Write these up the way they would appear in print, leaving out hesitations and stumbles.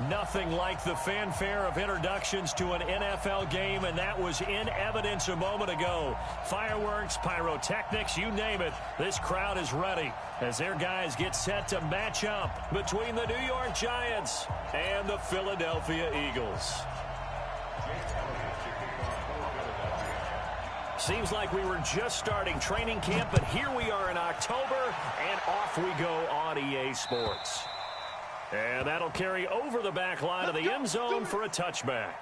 Nothing like the fanfare of introductions to an NFL game, and that was in evidence a moment ago. Fireworks, pyrotechnics, you name it. This crowd is ready as their guys get set to match up between the New York Giants and the Philadelphia Eagles. Seems like we were just starting training camp, but here we are in October, and off we go on EA Sports. And that'll carry over the back line of the end zone for a touchback.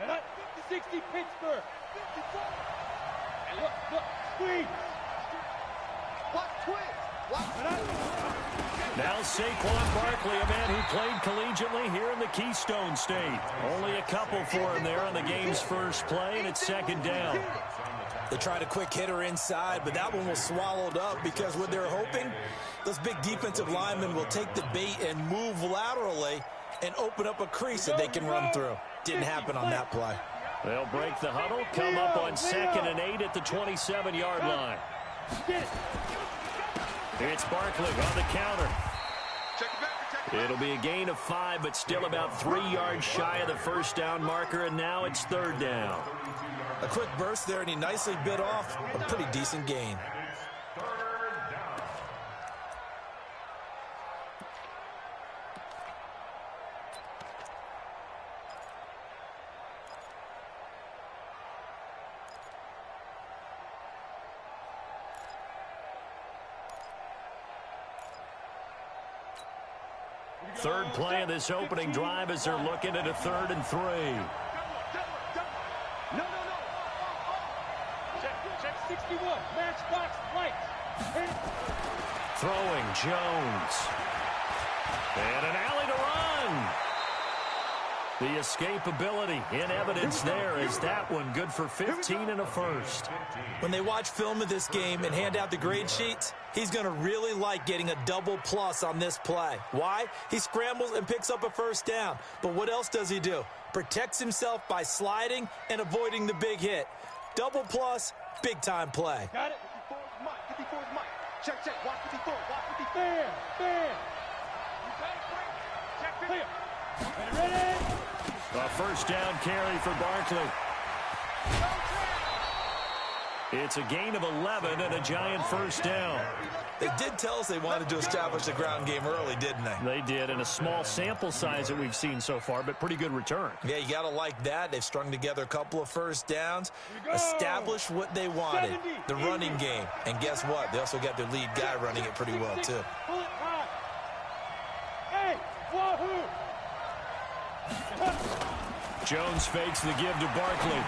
Set up, 50-60 Pittsburgh. 54. And look, squeeze. What twist? Now Saquon Barkley, a man who played collegiately here in the Keystone State. Only a couple for him there on the game's first play, and it's second down. They tried a quick hitter inside, but that one was swallowed up because what they're hoping, those big defensive linemen will take the bait and move laterally and open up a crease that they can run through. Didn't happen on that play. They'll break the huddle, come up on 2nd and 8 at the 27-yard line. It's Barkley on the counter. It'll be a gain of 5, but still about 3 yards shy of the first down marker, and now it's 3rd down. A quick burst there, and he nicely bit off a pretty decent gain. Third play of this opening drive as they're looking at a 3rd and 3. No. Check 61. Matchbox lights. Throwing Jones. And an alley to run. The escapability in evidence there is that one good for 15 and a first. When they watch film of this game and hand out the grade sheets, he's going to really like getting a double plus on this play. Why? He scrambles and picks up a first down. But what else does he do? Protects himself by sliding and avoiding the big hit. Double plus, big time play. Got it. 54 is Mike. Check. Watch 54. Watch 54. Bam. Check clear. Ready? A first down carry for Barkley. It's a gain of 11 and a Giant first down. They did tell us they wanted to establish the ground game early, didn't they? They did, in a small sample size that we've seen so far, but pretty good return. Yeah, you got to like that. They've strung together a couple of first downs, established what they wanted, the running game. And guess what? They also got their lead guy running it pretty well, too. Hey, wahoo! Jones fakes the give to Barkley.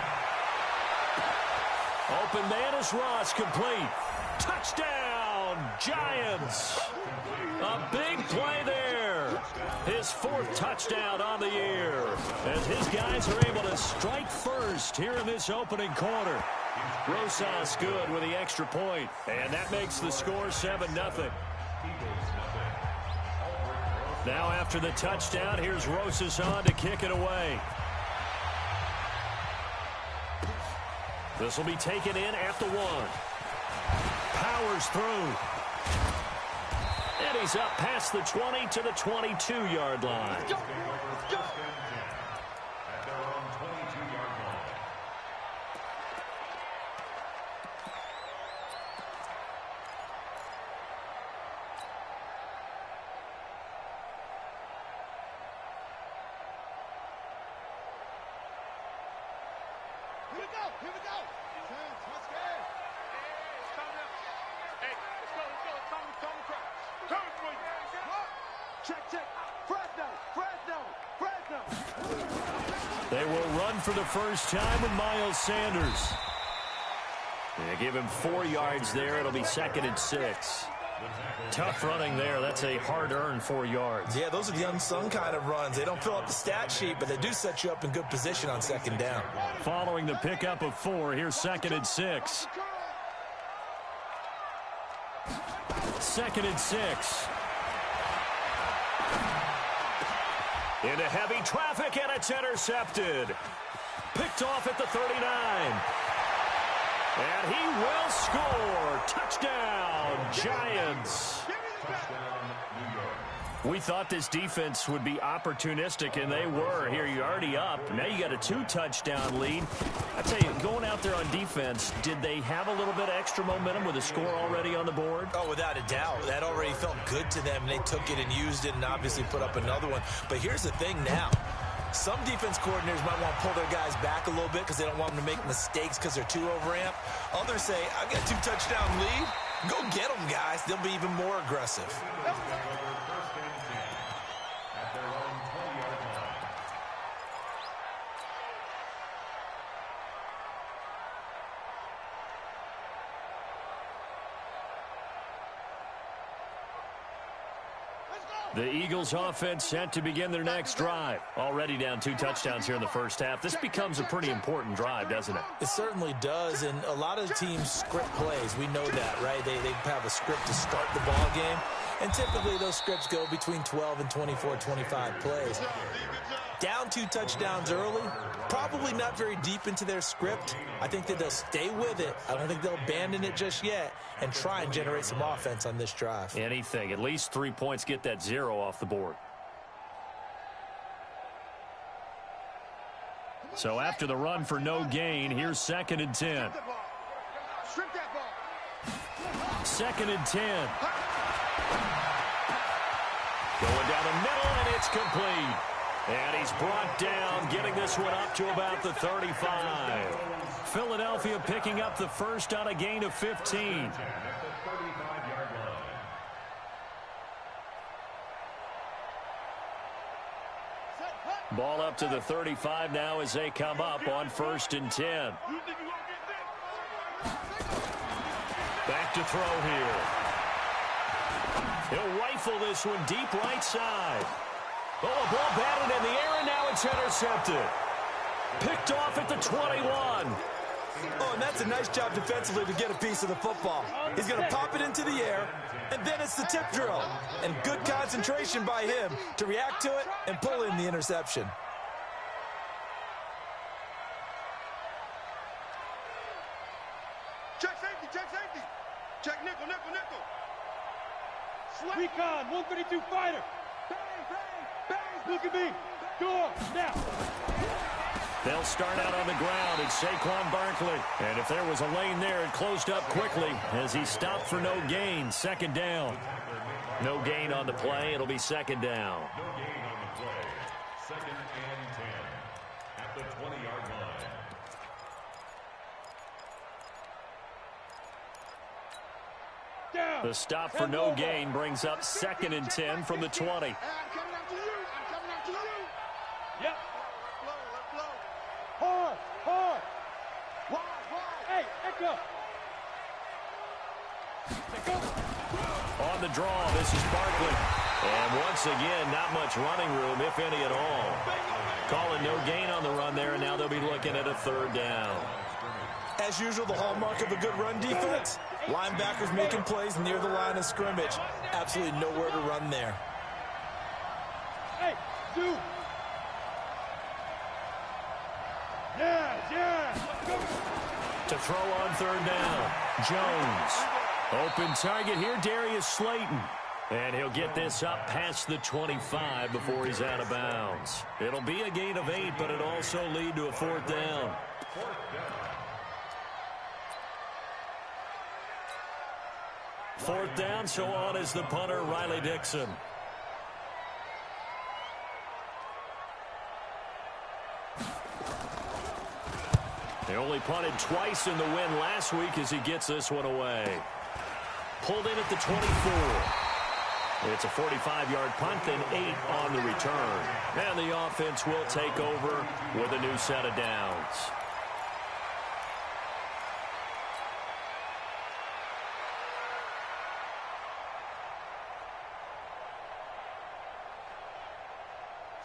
Open man is Ross, complete. Touchdown, Giants. A big play there. His 4th touchdown on the year as his guys are able to strike first here in this opening quarter. Rosas good with the extra point, and that makes the score 7-0. Now after the touchdown, here's Rosas on to kick it away. This will be taken in at the 1. Powers through. And he's up past the 20 to the 22-yard line. Let's go. At their own 22-yard line. Here we go. Let's go. It's coming up. Hey, let's go. It's coming across. Check. Fresno. They will run for the first time with Miles Sanders. They give him 4 yards there. It'll be 2nd and 6. Tough running there. That's a hard-earned 4 yards. Yeah, those are the unsung kind of runs. They don't fill up the stat sheet, but they do set you up in good position on 2nd down. Following the pickup of 4, here's 2nd and 6. 2nd and 6. Into heavy traffic, and it's intercepted. Picked off at the 39. And he will score. Touchdown, Giants. We thought this defense would be opportunistic, and they were. Here, you're already up. Now you got a 2-touchdown lead. I tell you, going out there on defense, did they have a little bit of extra momentum with a score already on the board? Oh, without a doubt. That already felt good to them, and they took it and used it and obviously put up another one. But here's the thing now. Some defense coordinators might want to pull their guys back a little bit because they don't want them to make mistakes because they're too overamped. Others say, I've got a 2-touchdown lead. Go get them, guys. They'll be even more aggressive. The Eagles offense set to begin their next drive. Already down 2 touchdowns here in the first half. This becomes a pretty important drive, doesn't it? It certainly does, and a lot of teams script plays. We know that, right? They have a script to start the ball game, and typically those scripts go between 12 and 24, 25 plays. Down 2 touchdowns early, probably not very deep into their script. I think that they'll stay with it. I don't think they'll abandon it just yet and try and generate some offense on this drive. Anything. At least 3 points, get that 0 off the board. So after the run for no gain, here's 2nd and 10. Strip that ball. 2nd and 10. Going down the middle, and it's complete. And he's brought down, getting this one up to about the 35. Philadelphia picking up the first on a gain of 15. Ball up to the 35 now as they come up on 1st and 10. Back to throw here. He'll rifle this one deep right side. Oh, a ball batted in the air, and now it's intercepted. Picked off at the 21. Oh, and that's a nice job defensively to get a piece of the football. He's going to pop it into the air, and then it's the tip drill. And good concentration by him to react to it and pull in the interception. Check safety, check safety. Check nickel, nickel, nickel. Recon, 132 fighter. Bang, bang, bang. Look at me. Go on, now. They'll start out on the ground. It's Saquon Barkley. And if there was a lane there, it closed up quickly as he stopped for no gain. 2nd down. No gain on the play. It'll be 2nd down. No gain on the play. 2nd and 10 at the 20-yard line. Down. The stop for no gain brings up 2nd and 10 from the 20. Hey, I'm coming after you. I'm coming after you. Yep. Let's blow. Hard, hard. Wide. Hey, echo. On the draw, this is Barkley. And once again, not much running room, if any at all. Calling no gain on the run there, and now they'll be looking at a 3rd down. As usual, the hallmark of a good run defense, linebackers making plays near the line of scrimmage. Absolutely nowhere to run there. Hey, dude. Yeah. Go. To throw on 3rd down, Jones. Open target here, Darius Slayton. And he'll get this up past the 25 before he's out of bounds. It'll be a gain of 8, but it'll also lead to a 4th down. 4th down, so on is the punter, Riley Dixon. They only punted twice in the win last week as he gets this one away. Pulled in at the 24. It's a 45-yard punt, then 8 on the return. And the offense will take over with a new set of downs.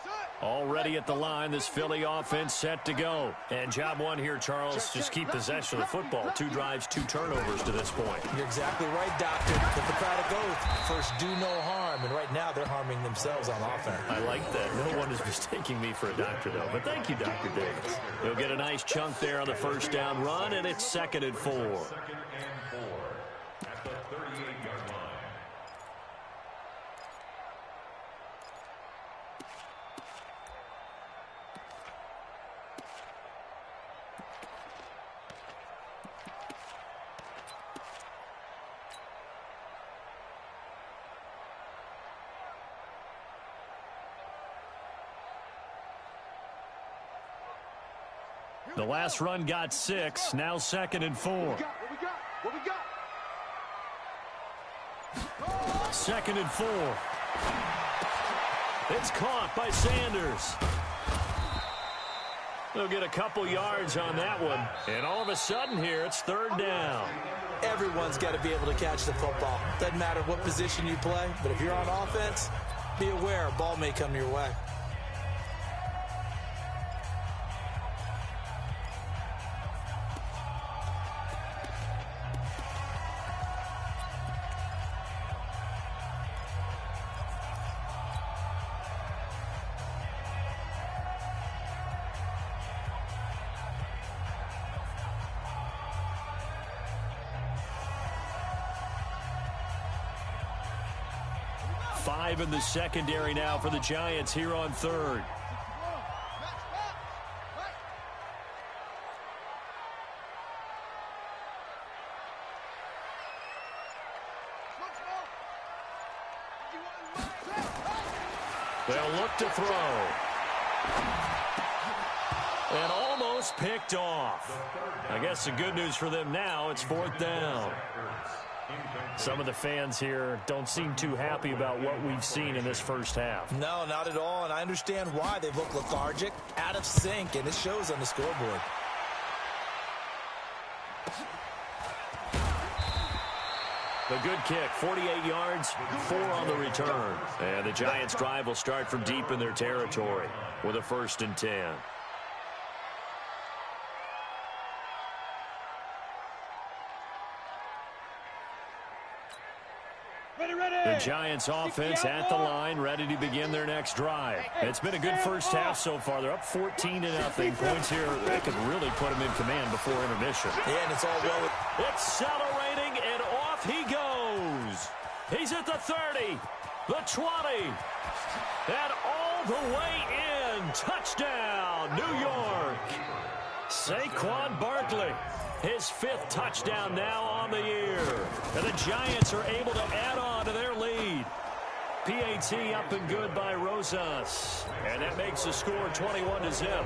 Set. Already at the line, this Philly offense set to go. And job one here, Charles, just keep possession of the football. 2 drives, 2 turnovers to this point. You're exactly right, Doctor. The Hippocratic Oath, first do no harm. And right now, they're harming themselves on offense. I like that. No one is mistaking me for a doctor, though. But thank you, Dr. Davis. He'll get a nice chunk there on the first down run, and it's 2nd and 4. 2nd and 4 at the 38-yard line. The last run got 6. Now 2nd and 4. What we got? 2nd and 4. It's caught by Sanders. They'll get a couple yards on that one. And all of a sudden here, it's 3rd down. Everyone's got to be able to catch the football. Doesn't matter what position you play, but if you're on offense, be aware a ball may come your way. Five in the secondary now for the Giants here on 3rd. They'll look to throw. And almost picked off. I guess the good news for them now, it's 4th down. Some of the fans here don't seem too happy about what we've seen in this first half. No, not at all, and I understand why. They look lethargic, out of sync, and it shows on the scoreboard. The good kick, 48 yards, 4 on the return. And the Giants' drive will start from deep in their territory with a 1st and 10. The Giants offense at the line, ready to begin their next drive. It's been a good first half so far. They're up 14-0. Points here, they could really put them in command before intermission. Yeah, and it's all well. Accelerating, and off he goes. He's at the 30, the 20, and all the way in. Touchdown, New York. Saquon Barkley. His 5th touchdown now on the year. And the Giants are able to add on to their lead. PAT up and good by Rosas. And that makes the score 21-0.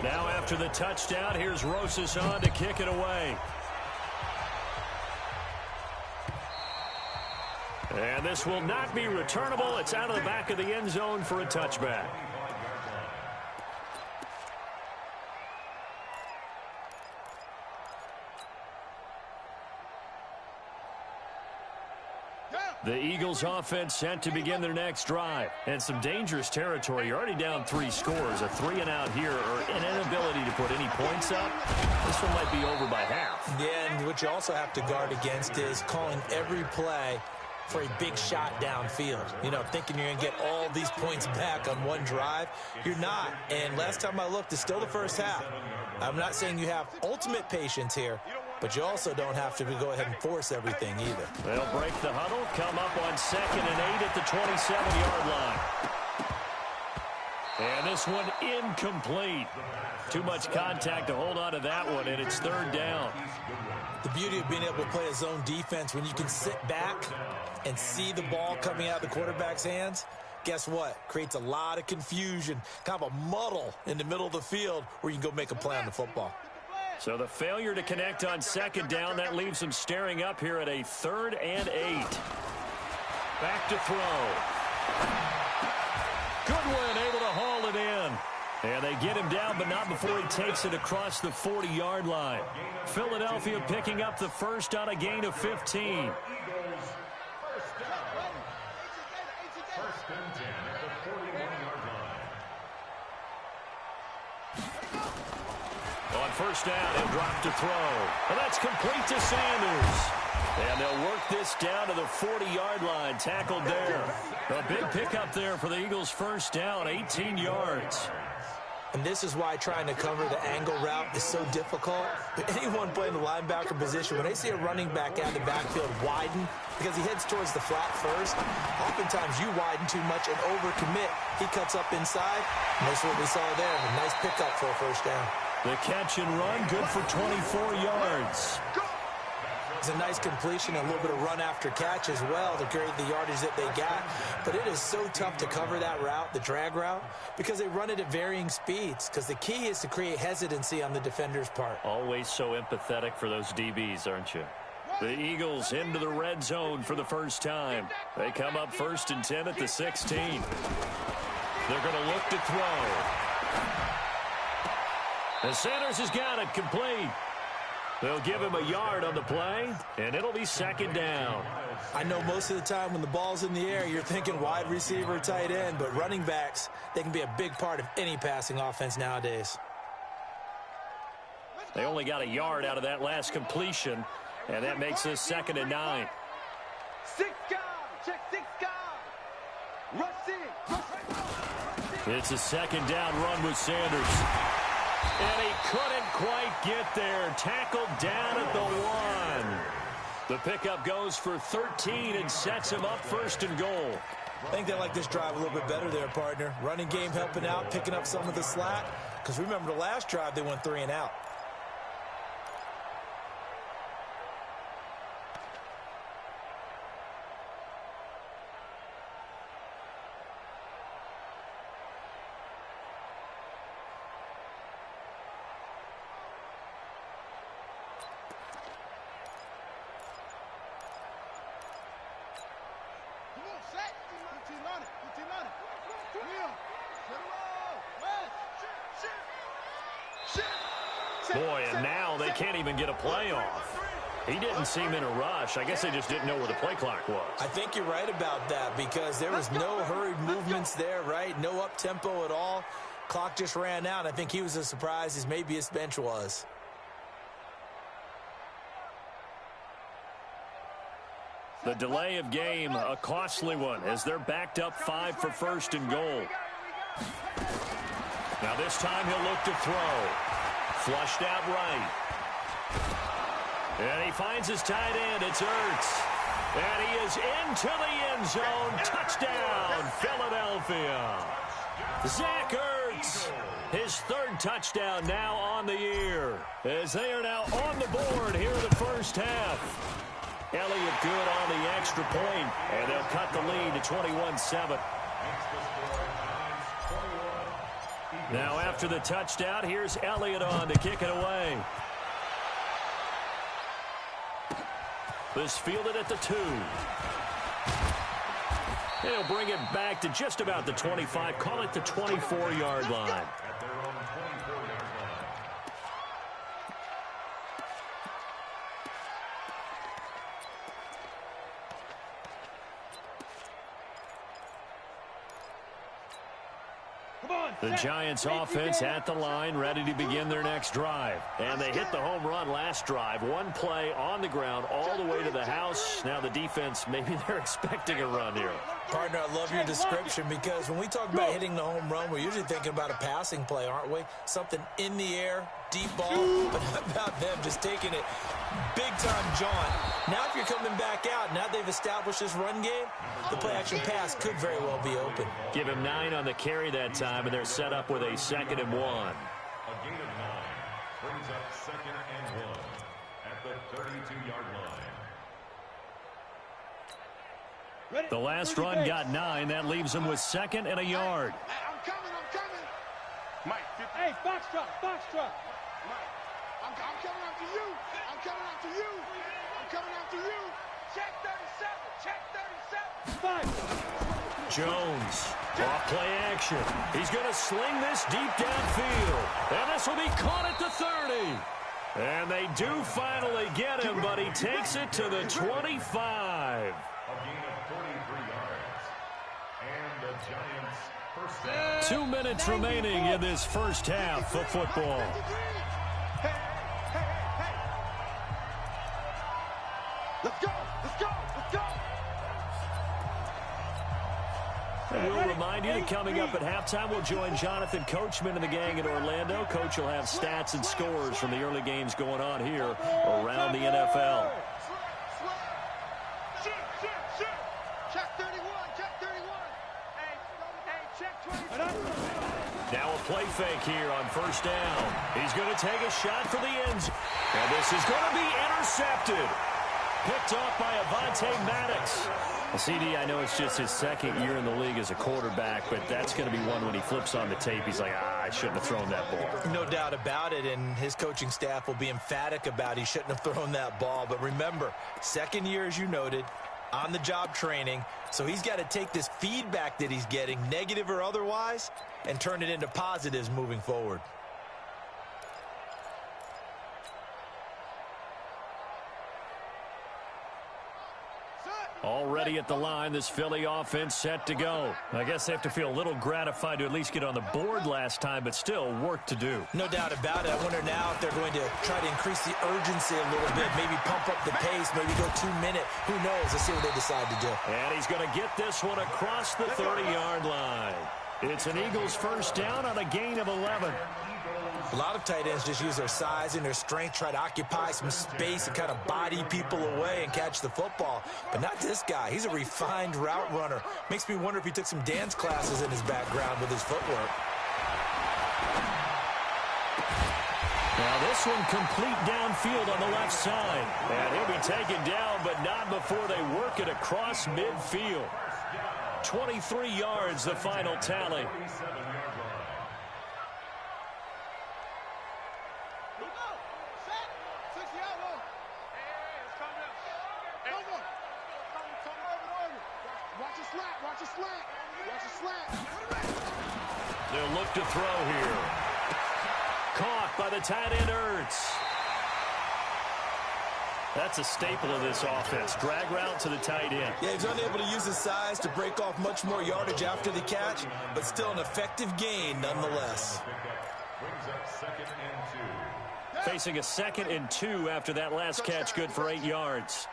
Now after the touchdown, here's Rosas on to kick it away. And this will not be returnable. It's out of the back of the end zone for a touchback. The Eagles offense sent to begin their next drive. And some dangerous territory. You're already down 3 scores. A 3-and-out here or an inability to put any points up. This one might be over by half. Yeah, and what you also have to guard against is calling every play for a big shot downfield. You know, thinking you're going to get all these points back on one drive. You're not. And last time I looked, it's still the first half. I'm not saying you have ultimate patience here, but you also don't have to go ahead and force everything either. They'll break the huddle, come up on 2nd and 8 at the 27-yard line. And this one incomplete. Too much contact to hold on to that one, and it's 3rd down. The beauty of being able to play a zone defense when you can sit back and see the ball coming out of the quarterback's hands, guess what? Creates a lot of confusion, kind of a muddle in the middle of the field where you can go make a play on the football. So the failure to connect on 2nd down, that leaves them staring up here at a 3rd and 8. Back to throw. Goodwin able to haul it in. And they get him down, but not before he takes it across the 40-yard line. Philadelphia picking up the first on a gain of 15. On first down, he'll drop to throw. And that's complete to Sanders. And they'll work this down to the 40-yard line. Tackled there. A big pickup there for the Eagles' first down, 18 yards. And this is why trying to cover the angle route is so difficult. But anyone playing the linebacker position, when they see a running back out of the backfield widen, because he heads towards the flat first, oftentimes you widen too much and overcommit. He cuts up inside, and that's what we saw there. A nice pickup for a first down. The catch and run, good for 24 yards. It's a nice completion, a little bit of run after catch as well to create the yardage that they got. But it is so tough to cover that route, the drag route, because they run it at varying speeds. Because the key is to create hesitancy on the defender's part. Always so empathetic for those DBs, aren't you? The Eagles into the red zone for the first time. They come up 1st and 10 at the 16. They're going to look to throw. And Sanders has got it complete. They'll give him a yard on the play, and it'll be 2nd down. I know most of the time when the ball's in the air, you're thinking wide receiver, tight end, but running backs, they can be a big part of any passing offense nowadays. They only got a yard out of that last completion, and that makes this 2nd and 9. 6 guard, check 6 guard. Rush in. It's a 2nd down run with Sanders. And he couldn't quite get there. Tackled down at the 1. The pickup goes for 13 and sets him up 1st and goal. I think they like this drive a little bit better there, partner. Running game helping out, picking up some of the slack. Because remember the last drive, they went 3 and out. Boy, and now they can't even get a play off. He didn't seem in a rush. I guess they just didn't know where the play clock was. I think you're right about that because there was no hurried movements there, right? No up-tempo at all. Clock just ran out. I think he was as surprised as maybe his bench was. The delay of game, a costly one, as they're backed up 5 for 1st and goal. Now this time he'll look to throw. Flushed out right. And he finds his tight end. It's Ertz. And he is into the end zone. Touchdown, Philadelphia. Zach Ertz, his 3rd touchdown now on the year. As they are now on the board here in the first half. Elliott good on the extra point, and they'll cut the lead to 21-7. Now after the touchdown, here's Elliott on to kick it away. This fielded at the 2. He'll bring it back to just about the 25, call it the 24-yard line. The Giants offense at the line, ready to begin their next drive. And they hit the home run last drive. One play on the ground all the way to the house. Now the defense, maybe they're expecting a run here. Partner, I love your description because when we talk about hitting the home run, we're usually thinking about a passing play, aren't we? Something in the air, deep ball. But how about them just taking it big-time jaunt? Now if you're coming back out, now they've established this run game, the play-action pass could very well be open. Give him 9 on the carry that time, and they're set up with a 2nd and 1. A gain of 9 brings up 2nd and 1 at the 32-yard line. The last run got 9. That leaves him with 2nd and a yard. I'm coming. Mike, Hey, Foxtrot. Mike, I'm coming after you. I'm coming after you. Check 37. 5. Jones, off play action. He's going to sling this deep downfield. And this will be caught at the 30. And they do finally get him, but he takes it to the 25. A gain of 43 yards. And the Giants first down. 2 minutes remaining in this first half of football. you. Coming up at halftime, we'll join Jonathan Coachman and the gang in Orlando. Coach will have stats and scores from the early games going on here around the NFL. Check 31, check 31. Hey, check 23. Now a play fake here on first down. He's going to take a shot for the end zone. And this is going to be intercepted. Picked off by Avonte Maddox. Well, CD, I know it's just his second year in the league as a quarterback, but that's going to be one when he flips on the tape. He's like, I shouldn't have thrown that ball. No doubt about it, and his coaching staff will be emphatic about he shouldn't have thrown that ball. But remember, second year, as you noted, on-the-job training, so he's got to take this feedback that he's getting, negative or otherwise, and turn it into positives moving forward. Already at the line, this Philly offense set to go. I guess they have to feel a little gratified to at least get on the board last time, but still work to do. No doubt about it. I wonder now if they're going to try to increase the urgency a little bit, maybe pump up the pace, maybe go 2 minute. Who knows? Let's see what they decide to do. And he's going to get this one across the 30-yard line. It's an Eagles first down on a gain of 11. A lot of tight ends just use their size and their strength, try to occupy some space and kind of body people away and catch the football. But not this guy. He's a refined route runner. Makes me wonder if he took some dance classes in his background with his footwork. Now this one complete downfield on the left side. And he'll be taken down, but not before they work it across midfield. 23 yards, the final tally. They'll look to throw here. Caught by the tight end, Ertz. That's a staple of this offense. Drag route to the tight end. Yeah, he's unable to use his size to break off much more yardage after the catch, but still an effective gain nonetheless. Facing a 2nd and 2 after that last catch, good for 8 yards.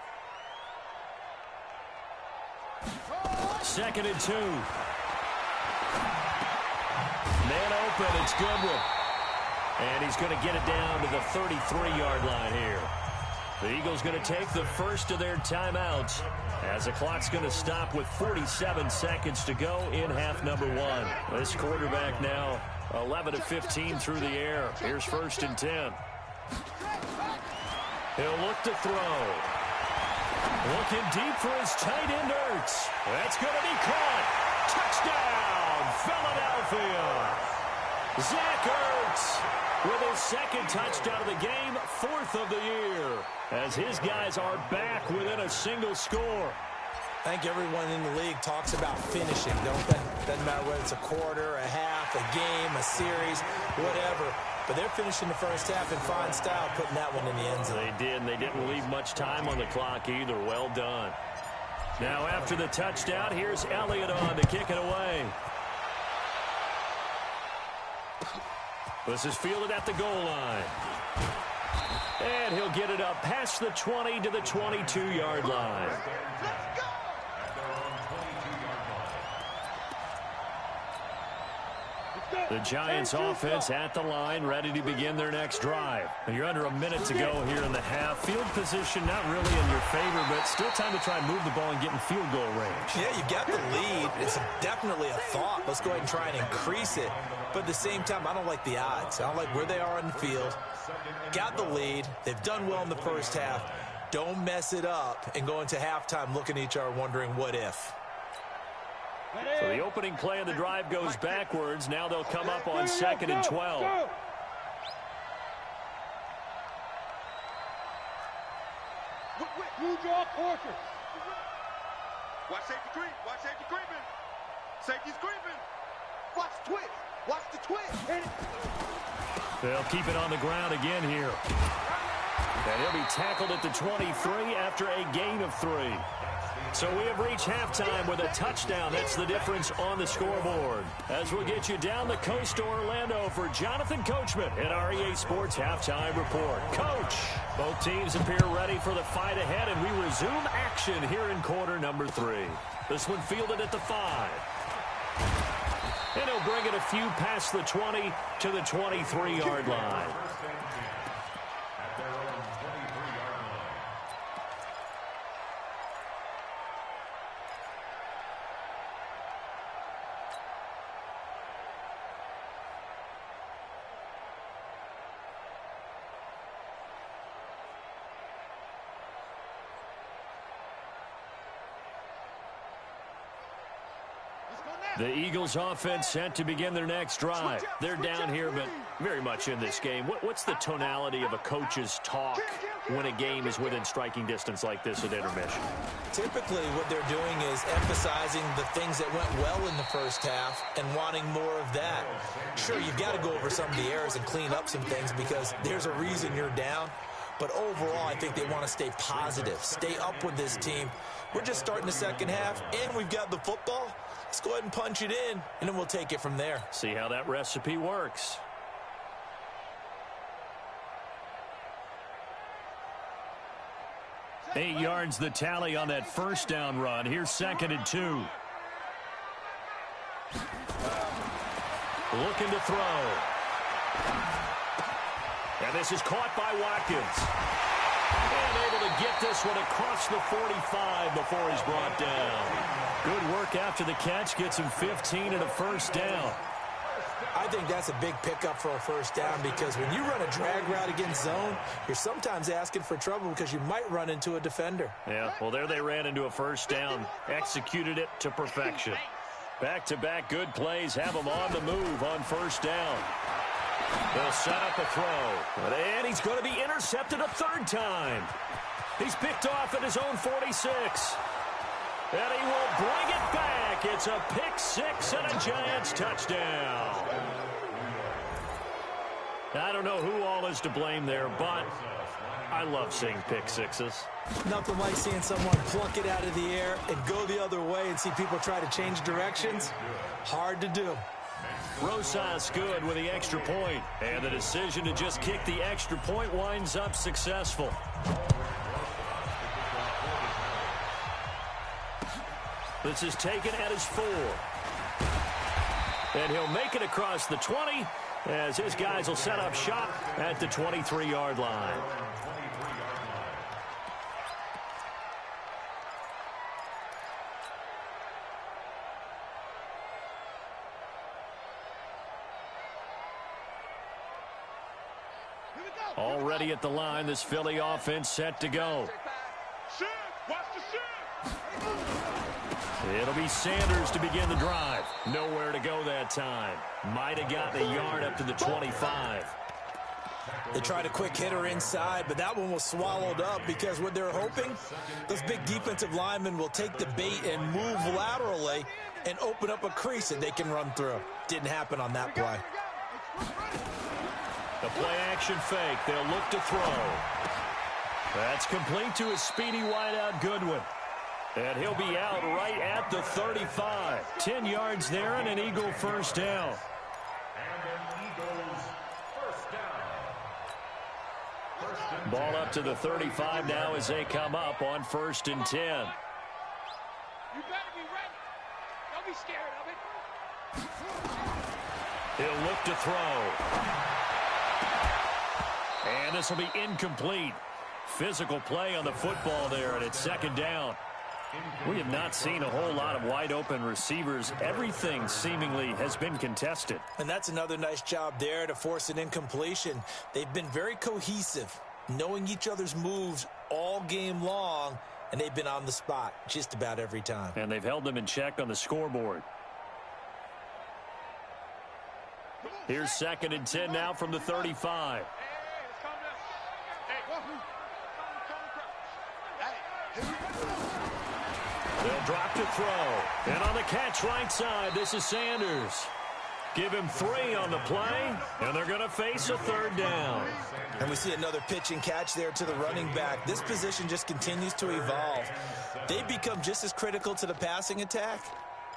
2nd and 2. Man open, it's Goodwin. And he's going to get it down to the 33-yard line here. The Eagles going to take the first of their timeouts as the clock's going to stop with 47 seconds to go in half number 1. This quarterback now 11 of 15 through the air. Here's 1st and 10. He'll look to throw. Looking deep for his tight end, Ertz. That's going to be caught. Touchdown, Philadelphia. Zach Ertz with his 2nd touchdown of the game, 4th of the year, as his guys are back within a single score. I think everyone in the league talks about finishing, don't they? Doesn't matter whether it's a quarter, a half, a game, a series, whatever. But they're finishing the first half in fine style, putting that one in the end zone. They did, and they didn't leave much time on the clock either. Well done. Now after the touchdown, here's Elliott on to kick it away. This is fielded at the goal line. And he'll get it up past the 20 to the 22-yard line. The Giants offense at the line, ready to begin their next drive. You're under a minute to go here in the half. Field position not really in your favor, but still time to try and move the ball and get in field goal range. Yeah, you've got the lead. It's definitely a thought. Let's go ahead and try and increase it. But at the same time, I don't like the odds. I don't like where they are on the field. Got the lead. They've done well in the first half. Don't mess it up and go into halftime looking at each other wondering what if. So the opening play of the drive goes backwards. Now they'll come up on 2nd and 12. You draw portrait. Watch safety creep. Watch safety creeping. Safety's creeping. Watch the twist. Watch the twist. They'll keep it on the ground again here. And he'll be tackled at the 23 after a gain of 3. So we have reached halftime with a touchdown. That's the difference on the scoreboard. As we'll get you down the coast to Orlando for Jonathan Coachman at our EA Sports Halftime Report. Coach, both teams appear ready for the fight ahead, and we resume action here in quarter number 3. This one fielded at the 5. And he'll bring it a few past the 20 to the 23-yard line. The Eagles offense set to begin their next drive. They're down here, but very much in this game. What's the tonality of a coach's talk when a game is within striking distance like this at intermission? Typically, what they're doing is emphasizing the things that went well in the first half and wanting more of that. Sure, you've got to go over some of the errors and clean up some things because there's a reason you're down. But overall, I think they want to stay positive, stay up with this team. We're just starting the second half, and we've got the football. Let's go ahead and punch it in, and then we'll take it from there. See how that recipe works. Eight yards the tally on that first down run. Here's 2nd and 2. Looking to throw. And this is caught by Watkins. And able to get this one across the 45 before he's brought down. Good work after the catch. Gets him 15 and a first down. I think that's a big pickup for a first down because when you run a drag route against zone, you're sometimes asking for trouble because you might run into a defender. Yeah, well, there they ran into a first down. Executed it to perfection. Back-to-back good plays have them on the move on first down. They'll set up a throw. And he's going to be intercepted a third time. He's picked off at his own 46. And he will bring it back. It's a pick six and a Giants touchdown. I don't know who all is to blame there, but I love seeing pick sixes. Nothing like seeing someone pluck it out of the air and go the other way and see people try to change directions. Hard to do. Rosas good with the extra point. And the decision to just kick the extra point winds up successful. This is taken at his 4. And he'll make it across the 20 as his guys will set up shop at the 23-yard line. Already at the line, this Philly offense set to go. It'll be Sanders to begin the drive. Nowhere to go that time. Might have gotten a yard up to the 25. They tried a quick hitter inside, but that one was swallowed up because what they're hoping, those big defensive linemen will take the bait and move laterally and open up a crease that they can run through. Didn't happen on that play. The play-action fake. They'll look to throw. That's complete to his speedy wideout Goodwin. And he'll be out right at the 35. 10 yards there and an Eagle first down. Ball up to the 35 now as they come up on 1st and 10. You better be ready. Don't be scared of it. He'll look to throw. And this will be incomplete. Physical play on the football there, and it's 2nd down. We have not seen a whole lot of wide-open receivers. Everything seemingly has been contested. And that's another nice job there to force an incompletion. They've been very cohesive, knowing each other's moves all game long, and they've been on the spot just about every time. And they've held them in check on the scoreboard. Here's 2nd and 10 now from the 35. They'll drop to throw. And on the catch right side, this is Sanders. Give him 3 on the play, and they're going to face a 3rd down. And we see another pitch and catch there to the running back. This position just continues to evolve. They've become just as critical to the passing attack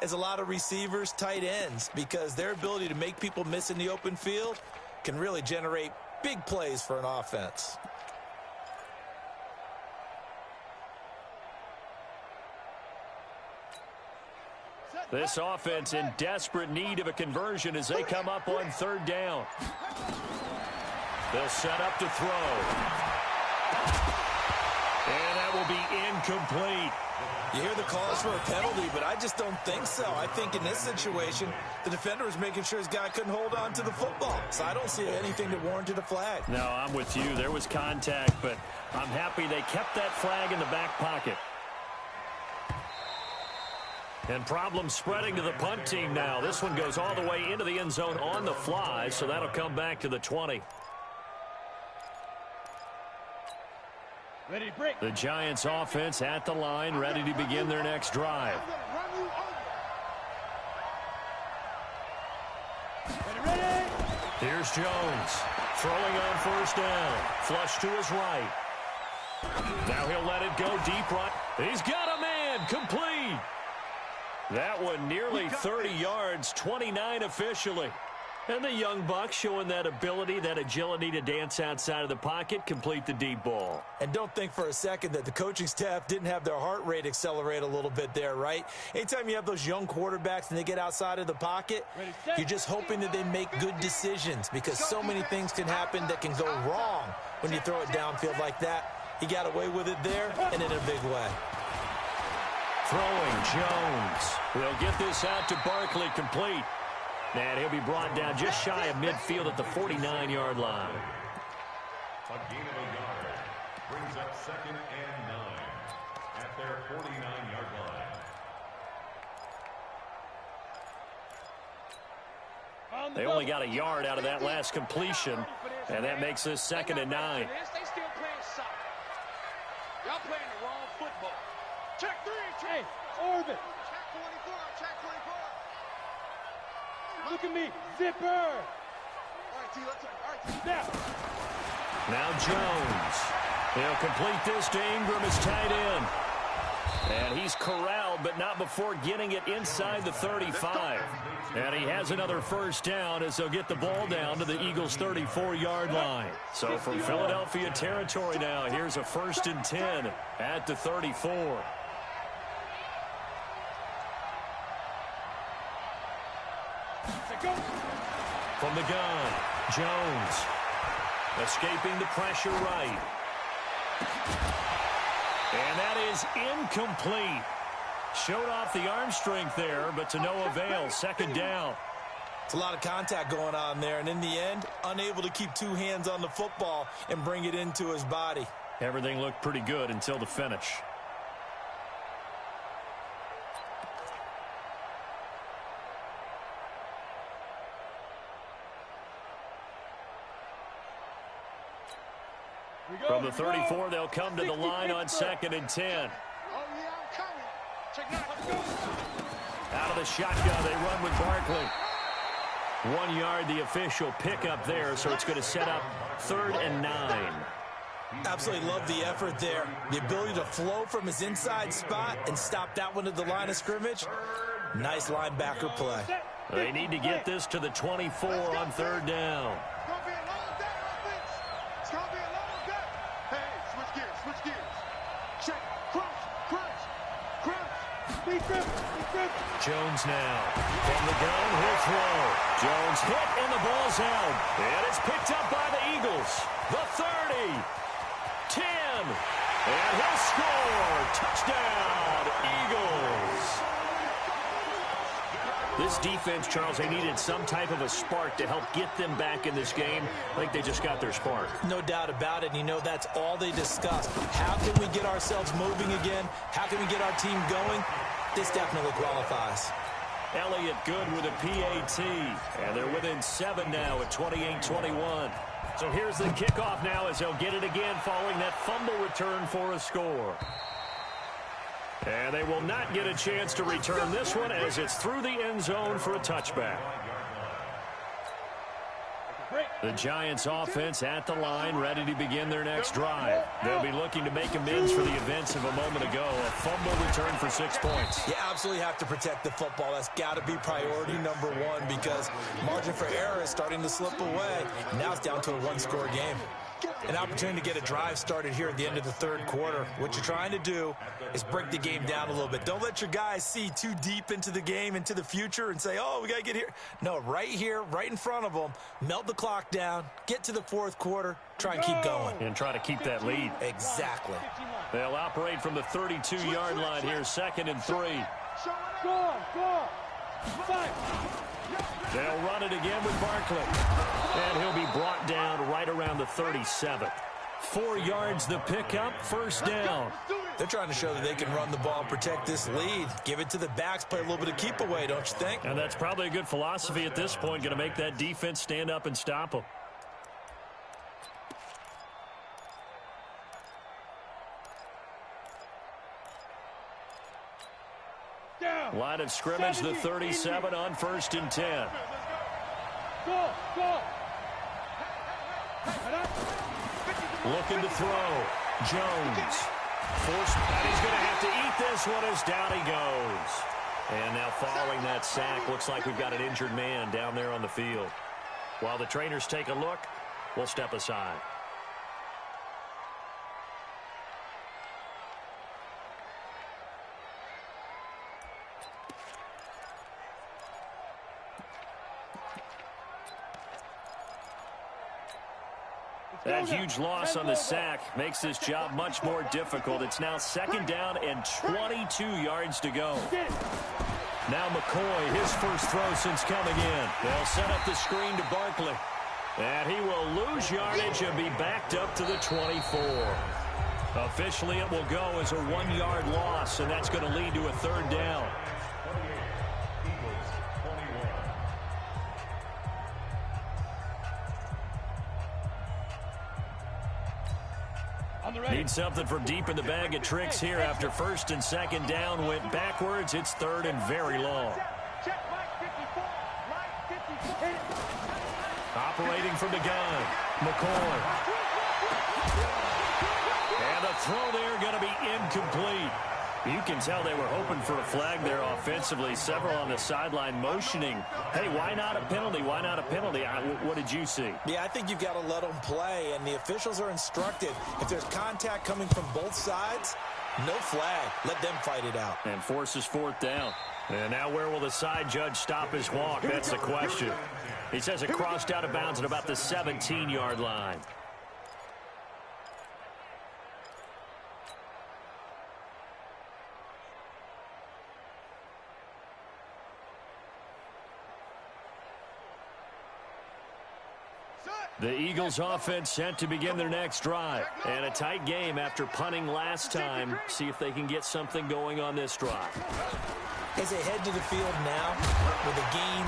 as a lot of receivers, tight ends, because their ability to make people miss in the open field can really generate big plays for an offense. This offense in desperate need of a conversion as they come up on third down. They'll set up to throw. And that will be incomplete. You hear the calls for a penalty, but I just don't think so. I think in this situation, the defender was making sure his guy couldn't hold on to the football. So I don't see anything that warranted a flag. No, I'm with you. There was contact, but I'm happy they kept that flag in the back pocket. And problems spreading to the punt team now. This one goes all the way into the end zone on the fly, so that'll come back to the 20. Ready to break. The Giants offense at the line, ready to begin their next drive. Ready. Here's Jones, throwing on first down. Flush to his right. Now he'll let it go deep right. He's got a man, complete. That one nearly 30 yards, 29 officially. And the young buck showing that ability, that agility to dance outside of the pocket, complete the deep ball. And don't think for a second that the coaching staff didn't have their heart rate accelerate a little bit there, right? Anytime you have those young quarterbacks and they get outside of the pocket, you're just hoping that they make good decisions because so many things can happen that can go wrong when you throw it downfield like that. He got away with it there and in a big way. Throwing Jones. They'll get this out to Barkley, complete. And he'll be brought down just shy of midfield at the 49-yard line. A gain of a yard brings up 2nd and 9 at their 49-yard line. They only got a yard out of that last completion, and that makes this 2nd and 9. They still playing soccer. Y'all playing the wrong football. Check 3, check. Hey, orbit. Check 24, check 24. Look at me. Zipper. All right, T, let's all right, T. Snap. Now Jones. He'll complete this to Ingram as tight end. And he's corralled, but not before getting it inside the 35. And he has another first down as they'll get the ball down to the Eagles' 34-yard line. So from Philadelphia territory now, here's a 1st and 10 at the 34. From the gun, Jones escaping the pressure right. And that is incomplete. Showed off the arm strength there, but to no avail. 2nd down. It's a lot of contact going on there, and in the end, unable to keep 2 hands on the football and bring it into his body. Everything looked pretty good until the finish. From the 34, they'll come to the line on 2nd and 10. Oh, yeah, I'm coming. Check 9, let's go. Out of the shotgun, they run with Barkley. 1 yard, the official pickup there, so it's going to set up 3rd and 9. Absolutely love the effort there. The ability to flow from his inside spot and stop that one at the line of scrimmage. Nice linebacker play. They need to get this to the 24 on 3rd down. It's going to be a long day, offense. It's going to be a long day. Hey, switch gears, switch gears. Check, crunch, crunch, crunch. Defense. Jones now. From the gun, he'll throw. Jones hit, and the ball's out. And it's picked up by the Eagles. The 30. 10. And he'll score. Touchdown, Eagles. This defense, Charles, they needed some type of a spark to help get them back in this game. I think they just got their spark. No doubt about it. And you know, that's all they discussed. How can we get ourselves moving again? How can we get our team going? This definitely qualifies. Elliott good with a PAT. And they're within 7 now at 28-21. So here's the kickoff now as they'll get it again following that fumble return for a score. And they will not get a chance to return this one as it's through the end zone for a touchback. The Giants offense at the line, ready to begin their next drive. They'll be looking to make amends for the events of a moment ago. A fumble return for 6 points. You absolutely have to protect the football. That's got to be priority number 1 because margin for error is starting to slip away. Now it's down to a 1-score game. An opportunity to get a drive started here at the end of the third quarter. What you're trying to do is break the game down a little bit. Don't let your guys see too deep into the game, into the future, and say, oh, we got to get here. No, right here, right in front of them, melt the clock down, get to the fourth quarter, try and keep going. And try to keep that lead. Exactly. They'll operate from the 32-yard line here, 2nd and 3. Go, go. Fight. They'll run it again with Barkley. And he'll be brought down right around the 37. 4 yards the pickup, first down. They're trying to show that they can run the ball and protect this lead. Give it to the backs, play a little bit of keep away, don't you think? And that's probably a good philosophy at this point, going to make that defense stand up and stop them. Line of scrimmage, the 37 on 1st and 10. Go, go. Looking to throw. Jones. Forced, and he's going to have to eat this one as down he goes. And now following that sack, looks like we've got an injured man down there on the field. While the trainers take a look, we'll step aside. That huge loss on the sack makes this job much more difficult. It's now 2nd down and 22 yards to go. Now McCoy, his first throw since coming in. They'll set up the screen to Barkley. And he will lose yardage and be backed up to the 24. Officially, it will go as a 1-yard loss, and that's going to lead to a 3rd down. Need something from deep in the bag of tricks here after 1st and 2nd down. Went backwards. It's 3rd and very long. Operating from the gun. McCoy. And the throw there going to be incomplete. You can tell they were hoping for a flag there offensively. Several on the sideline motioning. Hey, why not a penalty? Why not a penalty? What did you see? Yeah, I think you've got to let them play, and the officials are instructed. If there's contact coming from both sides, no flag. Let them fight it out. And forces 4th down. And now where will the side judge stop his walk? That's the question. He says it crossed out of bounds at about the 17-yard line. The Eagles offense set to begin their next drive. And a tight game after punting last time. See if they can get something going on this drive. As they head to the field now, with the game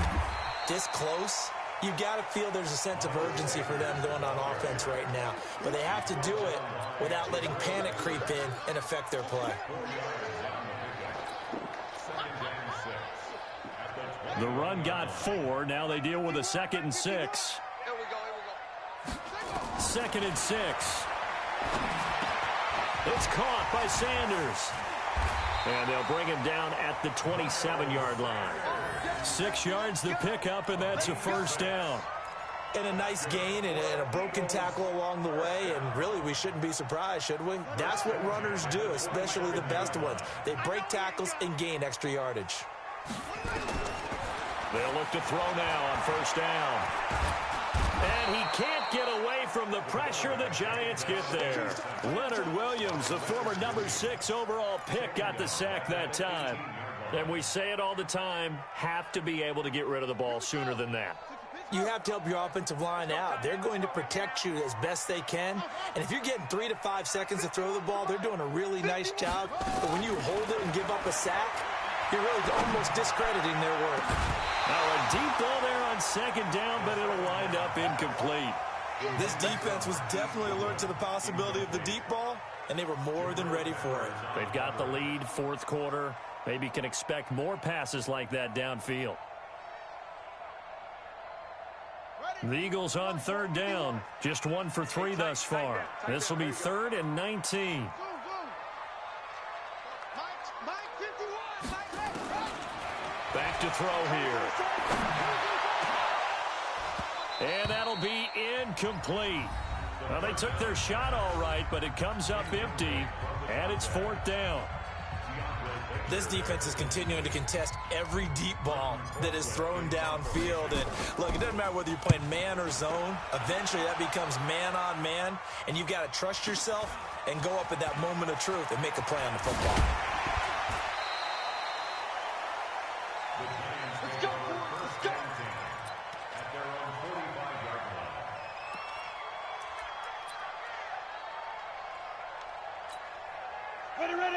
this close, you've got to feel there's a sense of urgency for them going on offense right now. But they have to do it without letting panic creep in and affect their play. The run got 4. Now they deal with a 2nd and 6. 2nd and 6. It's caught by Sanders. And they'll bring him down at the 27-yard line. 6 yards the pickup, and that's a 1st down. And a nice gain and a broken tackle along the way, and really we shouldn't be surprised, should we? That's what runners do, especially the best ones. They break tackles and gain extra yardage. They'll look to throw now on 1st down. And he can't get away from the pressure. The Giants get there. Leonard Williams, the former number 6 overall pick, got the sack that time. And we say it all the time, have to be able to get rid of the ball sooner than that. You have to help your offensive line out. They're going to protect you as best they can. And if you're getting 3 to 5 seconds to throw the ball, they're doing a really nice job. But when you hold it and give up a sack, you're really almost discrediting their work. Now a deep ball there on 2nd down, but it'll wind up incomplete. This defense was definitely alert to the possibility of the deep ball, and they were more than ready for it. They've got the lead, 4th quarter. Maybe can expect more passes like that downfield. The Eagles on 3rd down. Just 1 for 3 thus far. This will be 3rd and 19. Back to throw here. And that'll be incomplete. Well, they took their shot all right, but it comes up empty, and it's 4th down. This defense is continuing to contest every deep ball that is thrown downfield. And look, it doesn't matter whether you're playing man or zone. Eventually, that becomes man on man, and you've got to trust yourself and go up at that moment of truth and make a play on the football. Let's go, let's go. At their own 45-yard line.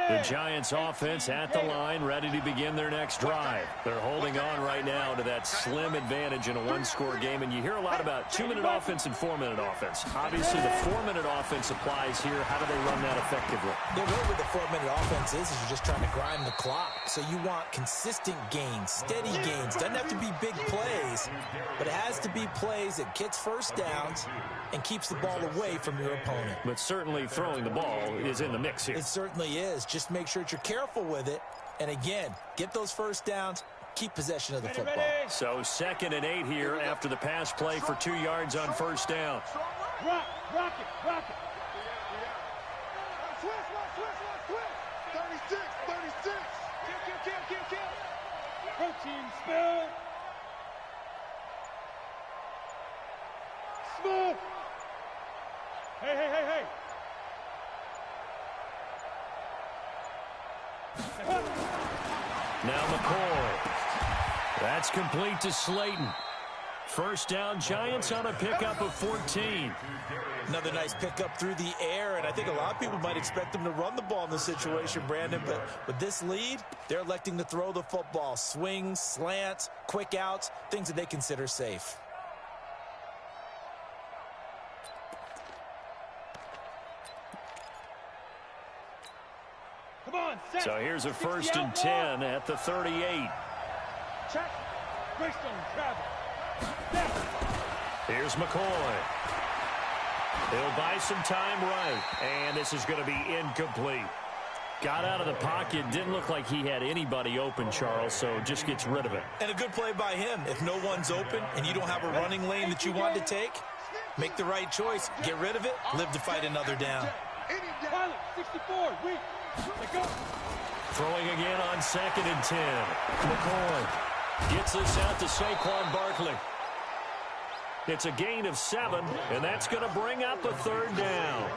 The Giants offense at the line, ready to begin their next drive. They're holding on right now to that slim advantage in a one-score game, and you hear a lot about 2-minute offense and 4-minute offense. Obviously, the 4-minute offense applies here. How do they run that effectively? The way with the 4-minute offense is you're just trying to grind the clock. So you want consistent gains, steady gains. Doesn't have to be big plays, but it has to be plays that gets first downs and keeps the ball away from your opponent. But certainly throwing the ball is in the mix here. It certainly is. Just make sure that you're careful with it. And again, get those first downs, keep possession of the football. So 2nd and 8 here after the pass play for 2 yards on first down. Rock it, rock it. Twist. 36. Kill. Protein spill. Smooth. Hey. Now McCoy. That's complete to Slayton. First down, Giants on a pickup of 14. Another nice pickup through the air, and I think a lot of people might expect them to run the ball in this situation, Brandon, but with this lead, they're electing to throw the football. Swings, slants, quick outs, things that they consider safe. Come on, set. So here's a 1st and 10 at the 38. Check. Greystone travel. Here's McCoy. He'll buy some time right, and this is going to be incomplete. Got out of the pocket, didn't look like he had anybody open, Charles, so just gets rid of it. And a good play by him. If no one's open and you don't have a running lane that you want to take, make the right choice. Get rid of it, live to fight another down. Pilot, 64, weak. Let go. Throwing again on 2nd and 10. McCoy gets this out to Saquon Barkley. It's a gain of 7, and that's going to bring up a 3rd down.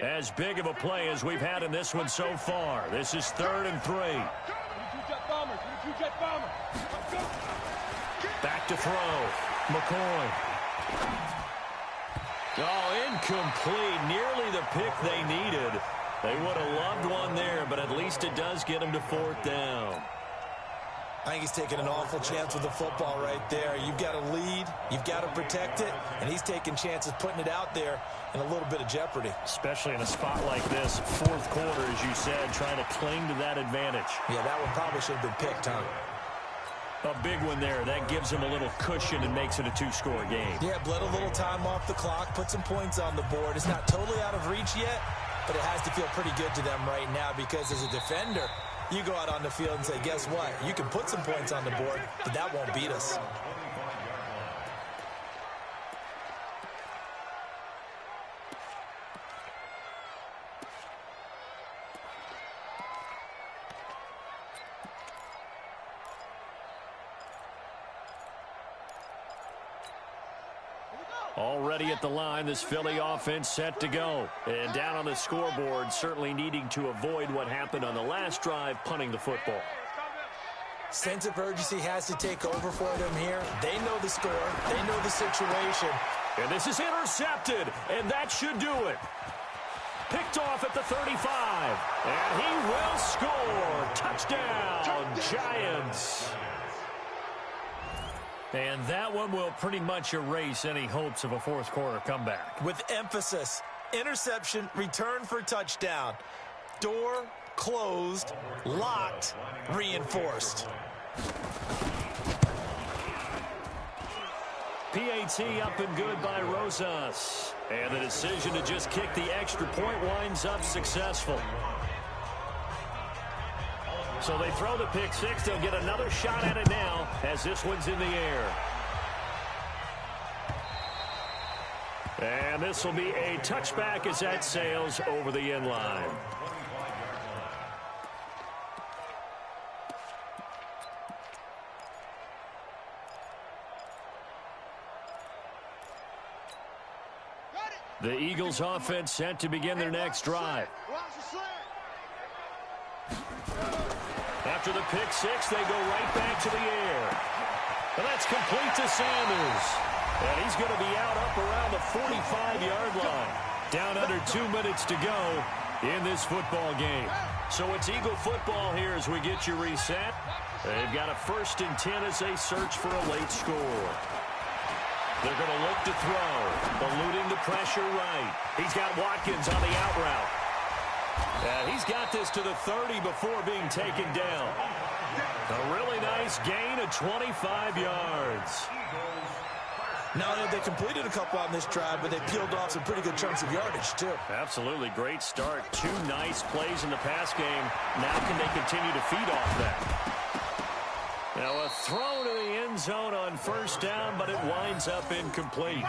As big of a play as we've had in this one so far. This is 3rd and 3. 22 jet bombers. Let's go. Back to throw. McCoy. Oh, incomplete. Nearly the pick they needed. They would have loved one there, but at least it does get them to 4th down. I think he's taking an awful chance with the football right there. You've got to lead, you've got to protect it, and he's taking chances putting it out there in a little bit of jeopardy. Especially in a spot like this, 4th quarter, as you said, trying to cling to that advantage. Yeah, that one probably should have been picked, huh? A big one there. That gives him a little cushion and makes it a 2-score game. Yeah, bled a little time off the clock, put some points on the board. It's not totally out of reach yet, but it has to feel pretty good to them right now because as a defender, you go out on the field and say, guess what? You can put some points on the board, but that won't beat us. Already at the line, this Philly offense set to go. And down on the scoreboard, certainly needing to avoid what happened on the last drive, punting the football. Sense of urgency has to take over for them here. They know the score. They know the situation. And this is intercepted, and that should do it. Picked off at the 35, and he will score. Touchdown, Giants. And that one will pretty much erase any hopes of a 4th quarter comeback. With emphasis, interception, return for touchdown. Door closed, locked, reinforced. PAT up and good by Rosas. And the decision to just kick the extra point winds up successful. So they throw the pick six. They'll get another shot at it now as this one's in the air. And this will be a touchback as that sails over the end line. The Eagles offense set to begin their next drive. After the pick six, they go right back to the air. And that's complete to Sanders. And he's going to be up around the 45-yard line. Down under 2 minutes to go in this football game. So it's Eagle football here as we get you reset. They've got a 1st and 10 as they search for a late score. They're going to look to throw, eluding the pressure right. He's got Watkins on the out route. And he's got this to the 30 before being taken down. A really nice gain of 25 yards. Now, they completed a couple on this drive, but they peeled off some pretty good chunks of yardage, too. Absolutely. Great start. 2 nice plays in the pass game. Now can they continue to feed off that? Now a throw to the end zone on 1st down, but it winds up incomplete.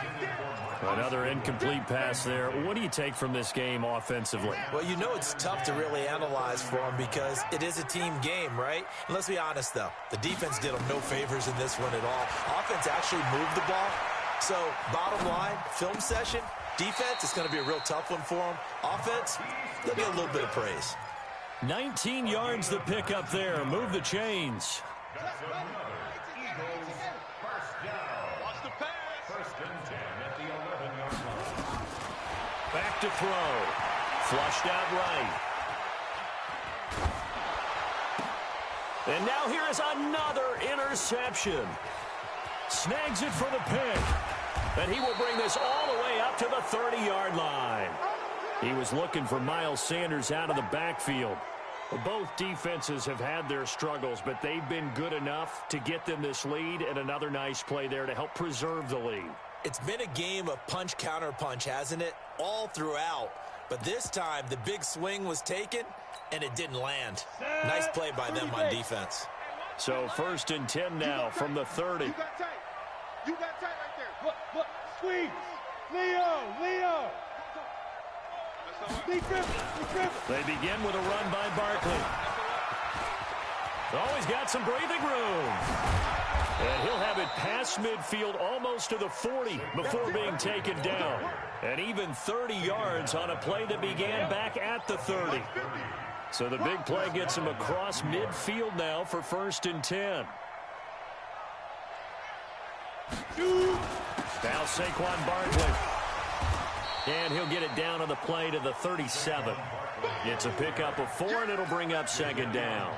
Another incomplete pass there. What do you take from this game offensively? Well, you know it's tough to really analyze for them because it is a team game, right? And let's be honest, though. The defense did them no favors in this one at all. Offense actually moved the ball. So, bottom line, film session, defense, it's going to be a real tough one for them. Offense, they'll get a little bit of praise. 19 yards the pick up there. Move the chains. That's another Eagles 1st down. Watch the pass. 1st and 10 at the 11-yard line. Back to throw. Flushed out right. And now here is another interception. Snags it for the pick. And he will bring this all the way up to the 30-yard line. He was looking for Miles Sanders out of the backfield. Both defenses have had their struggles, but they've been good enough to get them this lead, and another nice play there to help preserve the lead. It's been a game of punch-counter-punch, hasn't it? All throughout. But this time, the big swing was taken, and it didn't land. Nice play by them on defense. So 1st and 10 now from the 30. You got tight. You got tight right there. Look, squeeze. Leo. Be crippled. They begin with a run by Barkley. Oh, he's got some breathing room. And he'll have it past midfield almost to the 40 before being taken down. And even 30 yards on a play that began back at the 30. So the big play gets him across midfield now for 1st and 10. Now Saquon Barkley. And he'll get it down on the play to the 37. It's a pickup of 4, and it'll bring up 2nd down.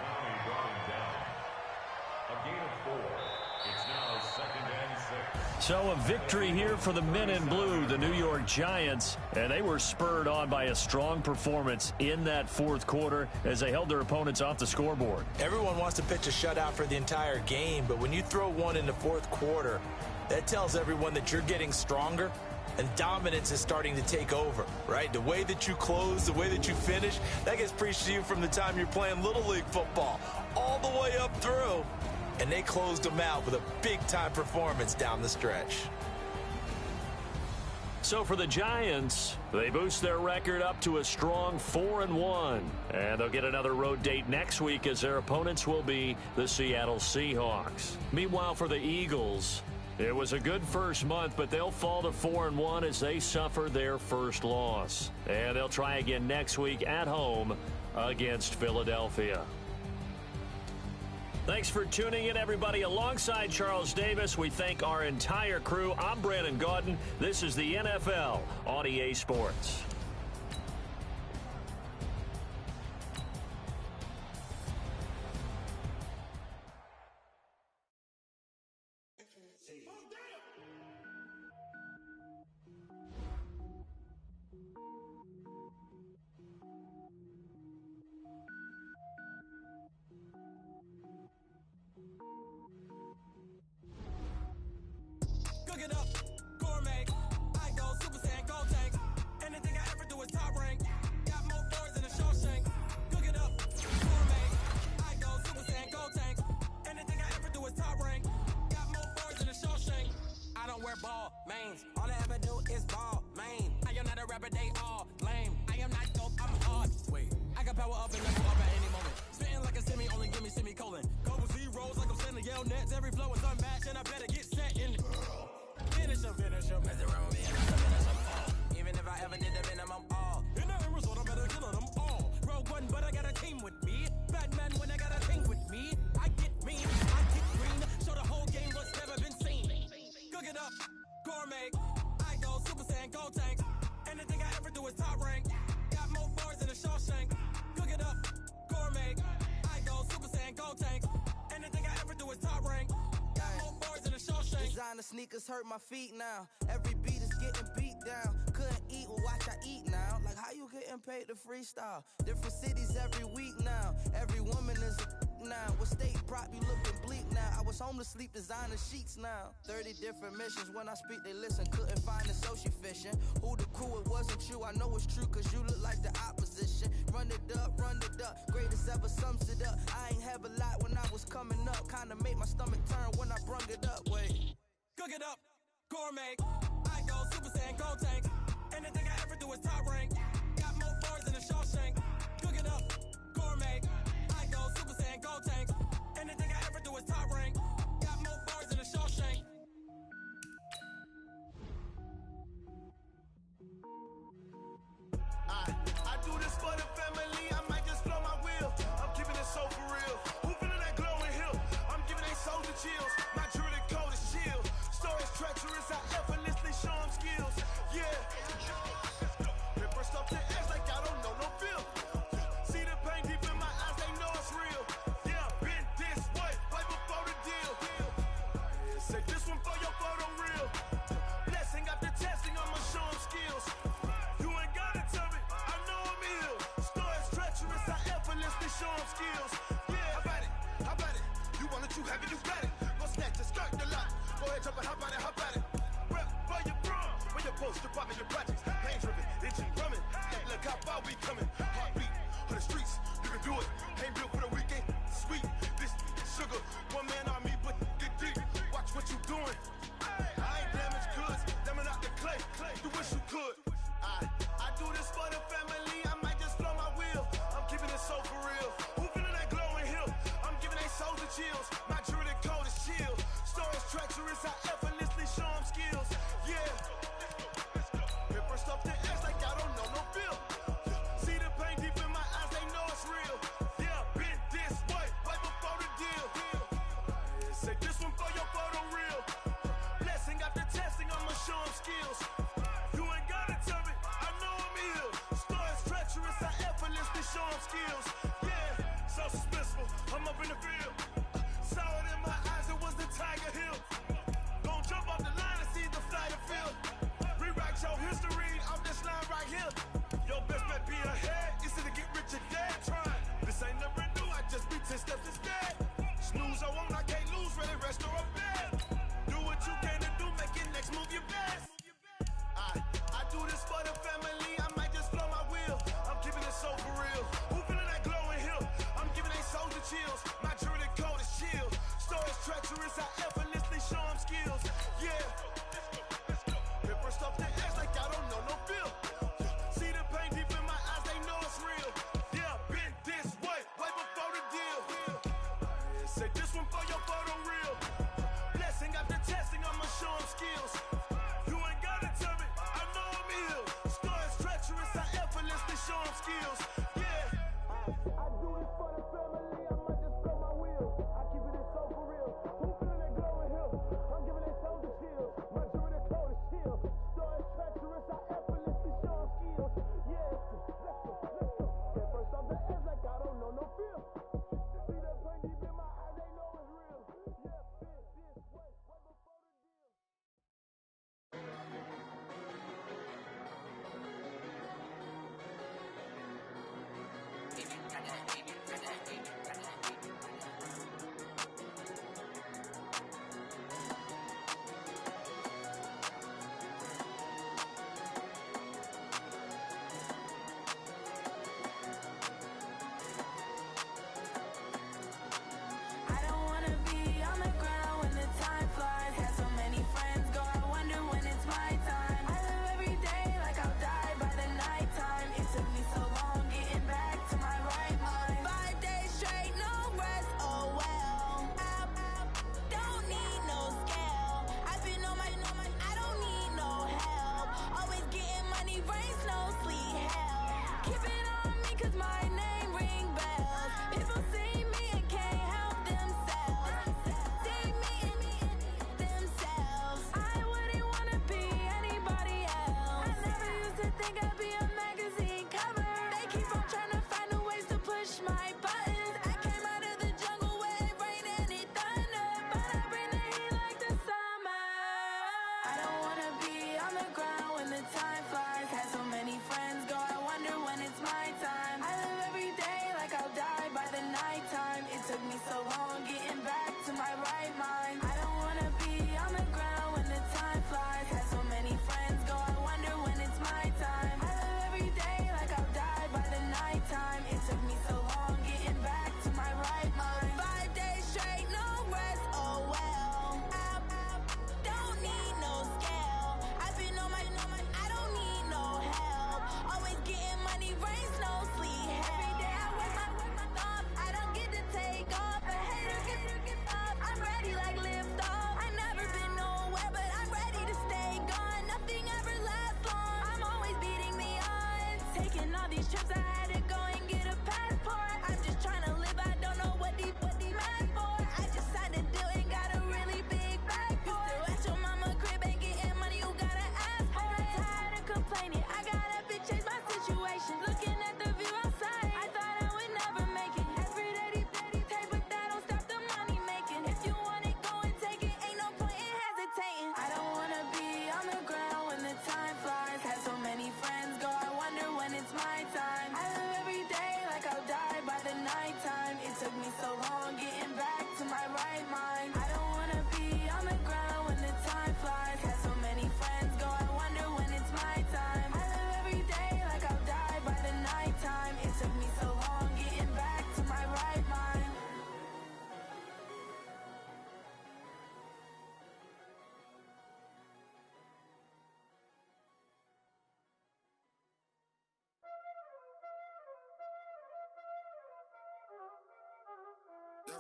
A gain of 4. It's now 2nd and 6. So a victory here for the men in blue, the New York Giants. And they were spurred on by a strong performance in that 4th quarter as they held their opponents off the scoreboard. Everyone wants to pitch a shutout for the entire game, but when you throw one in the 4th quarter, that tells everyone that you're getting stronger. And dominance is starting to take over, right? The way that you close, the way that you finish, that gets preached to you from the time you're playing Little League football all the way up through. And they closed them out with a big-time performance down the stretch. So for the Giants, they boost their record up to a strong 4-1. And they'll get another road date next week as their opponents will be the Seattle Seahawks. Meanwhile, for the Eagles, it was a good first month, but they'll fall to 4-1 as they suffer their first loss. And they'll try again next week at home against Philadelphia. Thanks for tuning in, everybody. Alongside Charles Davis, we thank our entire crew. I'm Brandon Gaudin. This is the NFL on EA Sports. Cooking up wear ball, mains. All I ever do is ball, main. I am not a rapper, they all lame. I am not dope, I'm hard. Wait, I got power up and level up at any moment. Spitting like a semi, only give me semicolon. Couple zeros like I'm sending yell nets. Every flow is unmatched and I better get set in. Finish them. Mess around with me and I'm finish them all. Even if I ever did the minimum all. In the end result, I'm better killing them all. Rogue one, but I got a team with me. Batman when I got a team with me. I get mean, I get green. Show the whole game what's never been seen. Cook it up, gourmet. I go Super Saiyan, Gold Tank. Anything I ever do is top rank. Got more bars than a Shawshank. Cook it up, gourmet. I go Super Saiyan, Gold Tank. Anything I ever do is top rank. Got more bars than a Shawshank. Designer sneakers hurt my feet now. Every beat is getting beat down. Couldn't eat, well watch I eat now. Like how you getting paid to freestyle? Different cities every week now. Every woman is a now. What state prop you looking bleak now? I was home to sleep, designer sheets now. 30 different missions. When I speak they listen. Couldn't find the social fishing. Who the crew, it wasn't you. I know it's true cause you look like the opposition. Run it up. Greatest ever sums it up. I ain't have a lot when I was coming up. Kinda made my stomach turn when I brung it up. Wait. Cook it up, gourmet. I go Super Saiyan, Gold Tank. Anything I ever do is top rank. Got more bars than a Shawshank. Cook it up, gourmet. I go Super Saiyan, Gold Tank. Anything I ever do is top rank. Got more bars than a Shawshank. I do this for the family, I might just blow my wheel. I'm keeping it so for real. Who feeling that glowing hill? I'm giving they souls the chills. My jewelry code is chill. Stories treacherous, I effortlessly show them skills. Yeah. Paper stuff to edge like I don't know no feel. See the pain deep in my eyes, they know it's real. Yeah, been this way, right before the deal. Say this one for your photo real. Blessing after testing, I'ma show them skills. You ain't gotta tell me, I know I'm ill. Stories treacherous, I effortlessly show them skills. Yeah, how about it? You want it, you have it, you got it. Go snatch it, skirt the lot. Go ahead, jump it, how about it? Rep for your bro, for your post, department, your projects. Pain driven, engine drumming. Look how far we coming. Heartbeat for the streets, you can do it. Ain't built for the weekend, sweet. This sugar, one man army, but get deep. Watch what you doing. I ain't damaged goods, damn it out the clay. You wish you could. I do this for the family, I might just blow my wheel. I'm keeping it so for real. Who feeling that glowing hill? I'm giving they souls the chills. My jewelry code is chill. Stories treacherous, I effortlessly show them skills. Yeah. Paper stuff to edge like I don't know no feel. See the pain deep in my eyes, they know it's real. Yeah, been this way, right before the deal. Say this one for your photo real. Blessing after testing, I'ma show them skills. You ain't gotta tell me, I know I'm ill. Stories treacherous, I effortlessly show them skills. Yeah, so suspenseful, I'm up in the field. Saw it in my eyes, it was the Tiger Hill. Gon' jump off the line and see the flight of field. Rewrite your history off this line right here. Your best bet be ahead, easy to get rich or dead trying. This ain't never new, I just be 10 steps instead. Snooze I won't, I can't lose, ready, rest or a bed. Do what you can to do, make your next move your best. I do this for the family, I might just blow my wheel. I'm keeping it so for real. Who feeling that glowing hill? I'm giving they souls the chills. My jewelry code is chill. Stories treacherous, I effortlessly show them skills. Yeah. Paper stuff to edge like I don't know no feel. See the pain deep in my eyes, they know it's real. Yeah, been this way, right before the deal. Say this one for your photo real. Blessing after testing, I'ma show them skills. You ain't gotta tell me, I know I'm ill. Stories treacherous, I effortlessly show them skills. Yeah. I do this for the family, I might just blow my wheel. I keep it so for real. Who feeling that glowing hill? I'm giving it so the chills. My jewelry code is chill. Stories treacherous, I effortlessly show them skills. Yeah. Let's go. Get first off the edge like I don't know no feel. See the pain deep in my eyes, they know it's real. Yeah, been this way, right before the deal.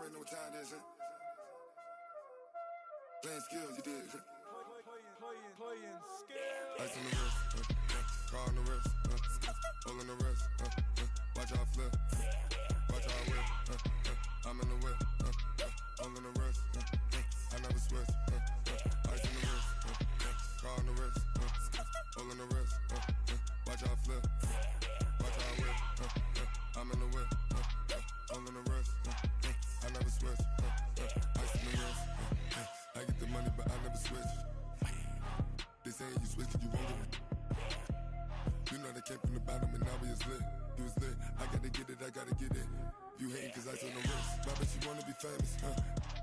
already know what time it is, huh? Playing skills, you did. Playing skills. Ice on the wrist, car on the wrist, hole in the wrist, watch how I flip, watch how I whip, I'm in the whip, hole in the wrist, I never switch, ice on the wrist, car on the wrist, hole in the wrist, watch how I flip, watch how I whip, I'm in the whip, hole in the wrist, I never switch, ice on the wrist, I get the money but I never switch. They saying you switch cause you won't get it. You know they came from the bottom and now we is lit. You was lit, I gotta get it, I gotta get it. You hating cause ice on the wrist. My bitch, you wanna be famous,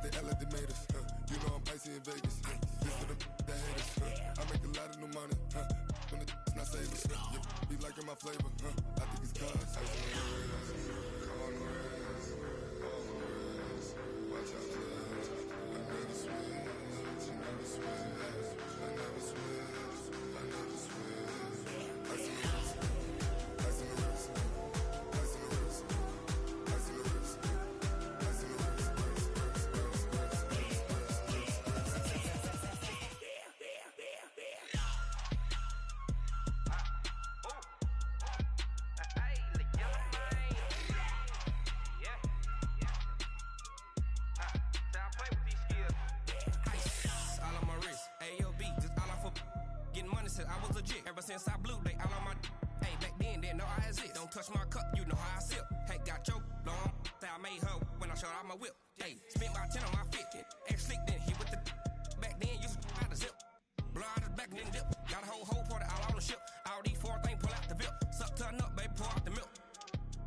They act like they made us, You know I'm icy in Vegas, This for the that hate us, I make a lot of new money, When the not savers, You be liking my flavor, I think it's cause ice on the wrist, on the wrist, on the wrist. Watch out, cuz I never switch, you never switch. I never switch, I never switch. Ice in the wrist, ice in the wrist, ice in the wrist, ice in the wrist, ice in the wrist, I was legit ever since I blew they all on my hey back then didn't know I exist. Don't touch my cup, you know how I sip. Hey, got your long that I made her when I showed out my whip. Hey, spent my 10 on my fit. X slick then hit with the back then used to out the zip. Blow out the back and then dip. Got a whole party all on the ship. All these four things pull out the VIP. Suck turn up, baby, pour out the milk.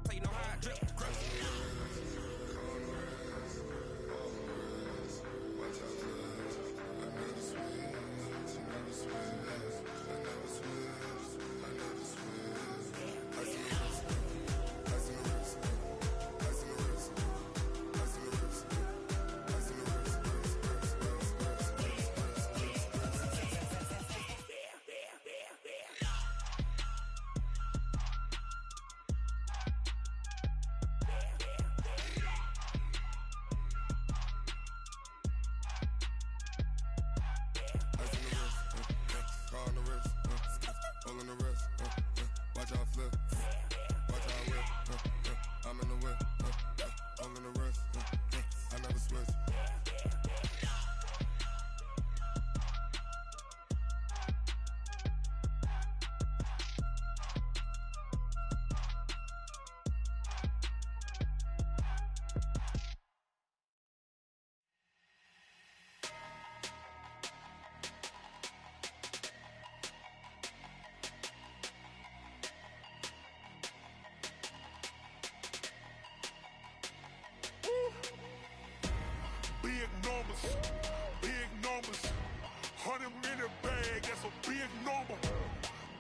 So you know how I drip. Crunch. watch out, cuz I never switch, you never switch. I never switch, I never switch. Ice in the wrist, ice in the wrist, ice in the wrist, ice in the wrist, ice in the wrist. Car on the wrist, hole in the wrist, watch how I flip, watch how I whip, I'm in the whip, hole in the wrist, I never switch. Big numbers, 100 minute bag, that's a big number.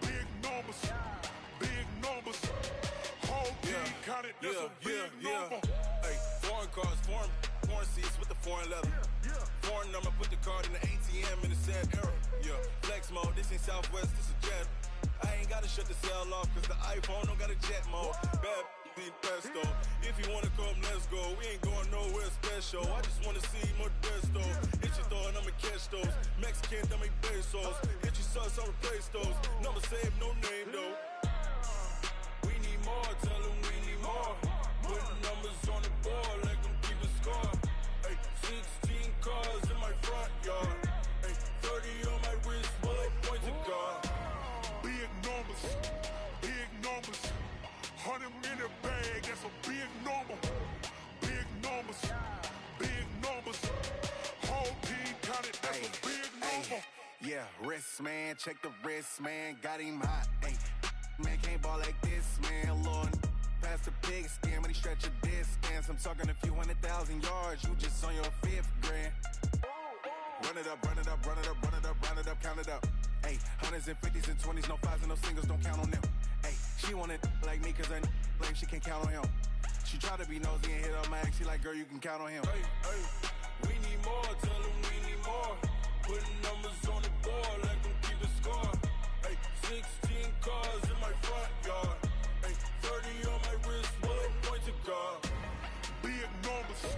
Big numbers, whole team counted, that's a big number. Hey, foreign cars, foreign seats with the foreign leather. Foreign number, put the card in the ATM in the sad era. Flex mode, this ain't Southwest, this is jet. I ain't gotta shut the cell off, cause the iPhone don't got a jet mode. Bad need pesto. If you wanna come, let's go. We ain't going nowhere special. I just wanna see Modesto. Hit your thought, I'ma catch those. Mexican, dummy pesos. Hit your sauce, I'll replace those. Number save, no name though. We need more, tell them we need more. Putting numbers on the board, like them keep a score. Hey, 16 cars in my front yard. Hey, 30 on my wrist, well, I point to God. Big numbers, 100 minute bag, that's a big number. Big numbers, whole team counted, that's a big number. Yeah, wrist man, check the wrist man, got him hot. Ay, man can't ball like this, man. Lord, past the pig skin, but he stretch a distance. I'm talking a few 100,000 yards, you just on your 5th grand. Run it up, run it up, run it up, run it up, round it up, count it up. Ay, hundreds and 50s and 20s, no 5s and no singles, don't count on them. Ay, she want it like me, cause her like she can't count on him. She try to be nosy and hit up my ex, she like, girl, you can count on him. Hey, we need more, tell them we need more. Putting numbers on the board, like them keep a score. Hey, 16 cars in my front yard. Hey, 30 on my wrist, well, I point to God. Big numbers,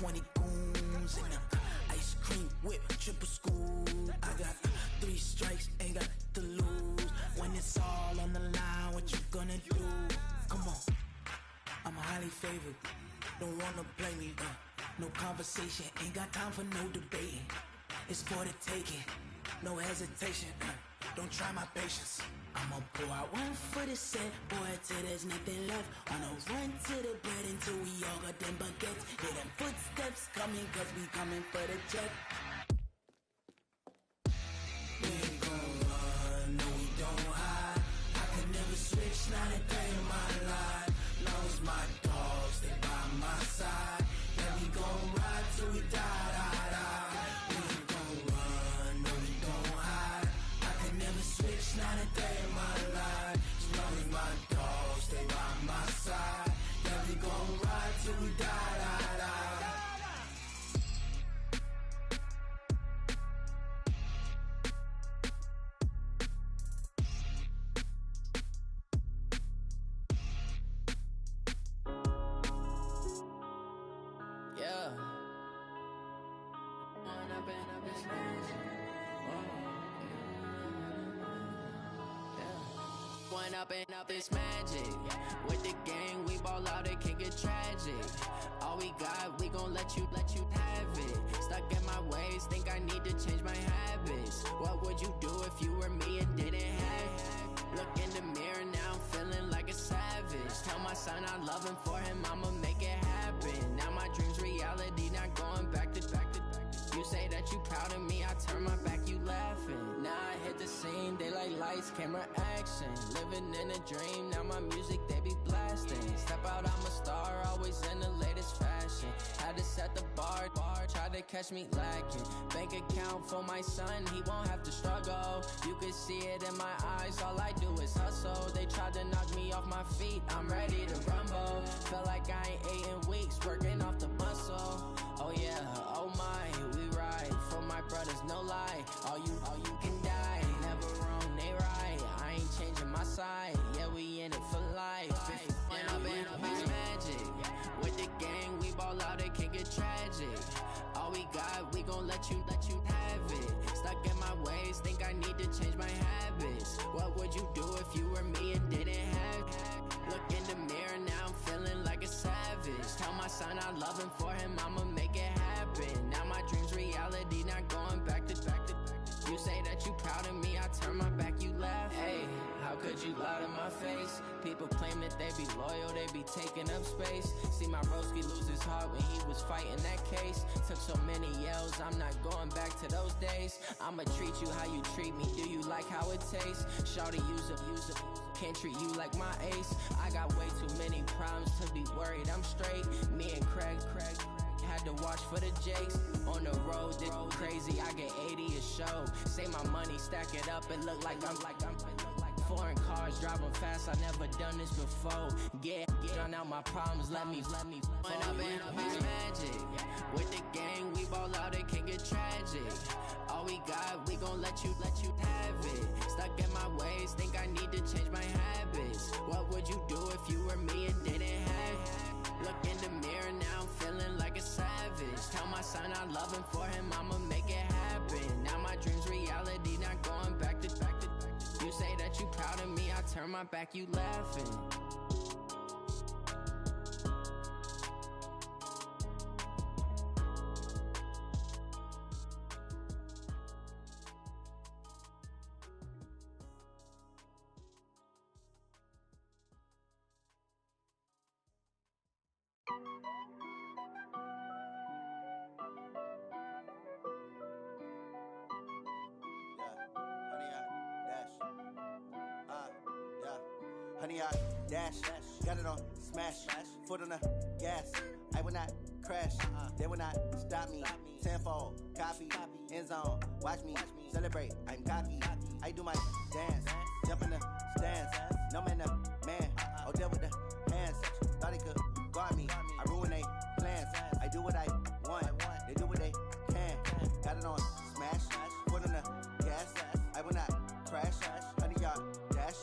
20 goons in the ice cream whip, triple school. I got 3 strikes, ain't got to lose. When it's all on the line, what you gonna do? Come on, I'm highly favored. Don't wanna play me, no conversation, ain't got time for no debating. It's for the taking, no hesitation, don't try my patience. I'ma pour out one for the set, boy, till there's nothing left. On a run to the bread until we all got them baguettes. Hear them footsteps coming, cause we coming for the check. We ain't gon' run, no we don't hide. I could never switch, not a day in my life. Long as my dogs, they by my side. Yeah, we gon' ride till we die, die, die. We ain't gon' run, no we don't hide. I could never switch, not a day in my life. As long as my dogs, they by my side. Yeah, we gon' ride till we die, die, die. Yeah. One up and up this magic. With the gang, we ball out, it can get tragic. All we got, we gon' let you have it. Stuck in my ways, think I need to change my habits. What would you do if you were me and didn't have it? Look in the mirror now, I'm feeling like a savage. Tell my son I love him, for him I'ma make it happen. Now my dream's reality, not going back to. You say that you proud of me, I turn my back, you laughing. Now I hit the scene, they like lights, camera, action. Living in a dream, now my music, they be blasting. Step out, I'm a star, always in the latest fashion. Had to set the bar, tried to catch me lacking. Bank account for my son, he won't have to struggle. You can see it in my eyes, all I do is hustle. They tried to knock me off my feet, I'm ready to rumble. Felt like I ain't ate in weeks, working off the muscle. Oh yeah, oh my, we ride for my brothers, no lie. All you can die, never wrong, they right. I ain't changing my side, yeah, we in it for life. And up and up is magic. With the gang, we ball out, it can get tragic. All we got, we gon' let you have it. Stuck in my ways, think I need to change my habits. What would you do if you were me and didn't have it? Look in the mirror, now I'm feeling like a savage. Tell my son I love him, for him I'ma make it happen. Now my dream's reality, not going back to. You say that you proud of me, I turn my back, you laugh. Hey, how could you lie to my face? People claim that they be loyal, they be taking up space. See my broski lose his heart when he was fighting that case. Took so many yells, I'm not going back to those days. I'ma treat you how you treat me, do you like how it tastes? Shawty, use up, can't treat you like my ace. I got way too many problems to be worried, I'm straight. Me and Craig had to watch for the Jakes. On the road, this crazy, I get 80 a show. Say my money, stack it up, it look like I'm foreign cars, driving fast, I never done this before. Get drown out my problems, let me One up and up is magic. With the gang, we ball out, it can get tragic. All we got, we gon' let you have it. Stuck in my ways, think I need to change my habits. What would you do if you were me and didn't have it? Look in the mirror, now I'm feeling like a savage. Tell my son I love him, for him I'ma make it happen. Now my dream's reality, not going back to. You say that you proud of me, I turn my back, you laughing. Honey, I dash, got it on smash, foot on the gas. I will not crash, they will not stop me. Tenfold, copy, end zone, watch me celebrate. I'm cocky, I do my dance, jump in the stands. No man, man, oh deal with the hands. Thought he could guard me, I ruin they plans. I do what I want, they do what they can. Got it on smash, foot on the gas. I will not crash, honey, y'all dash,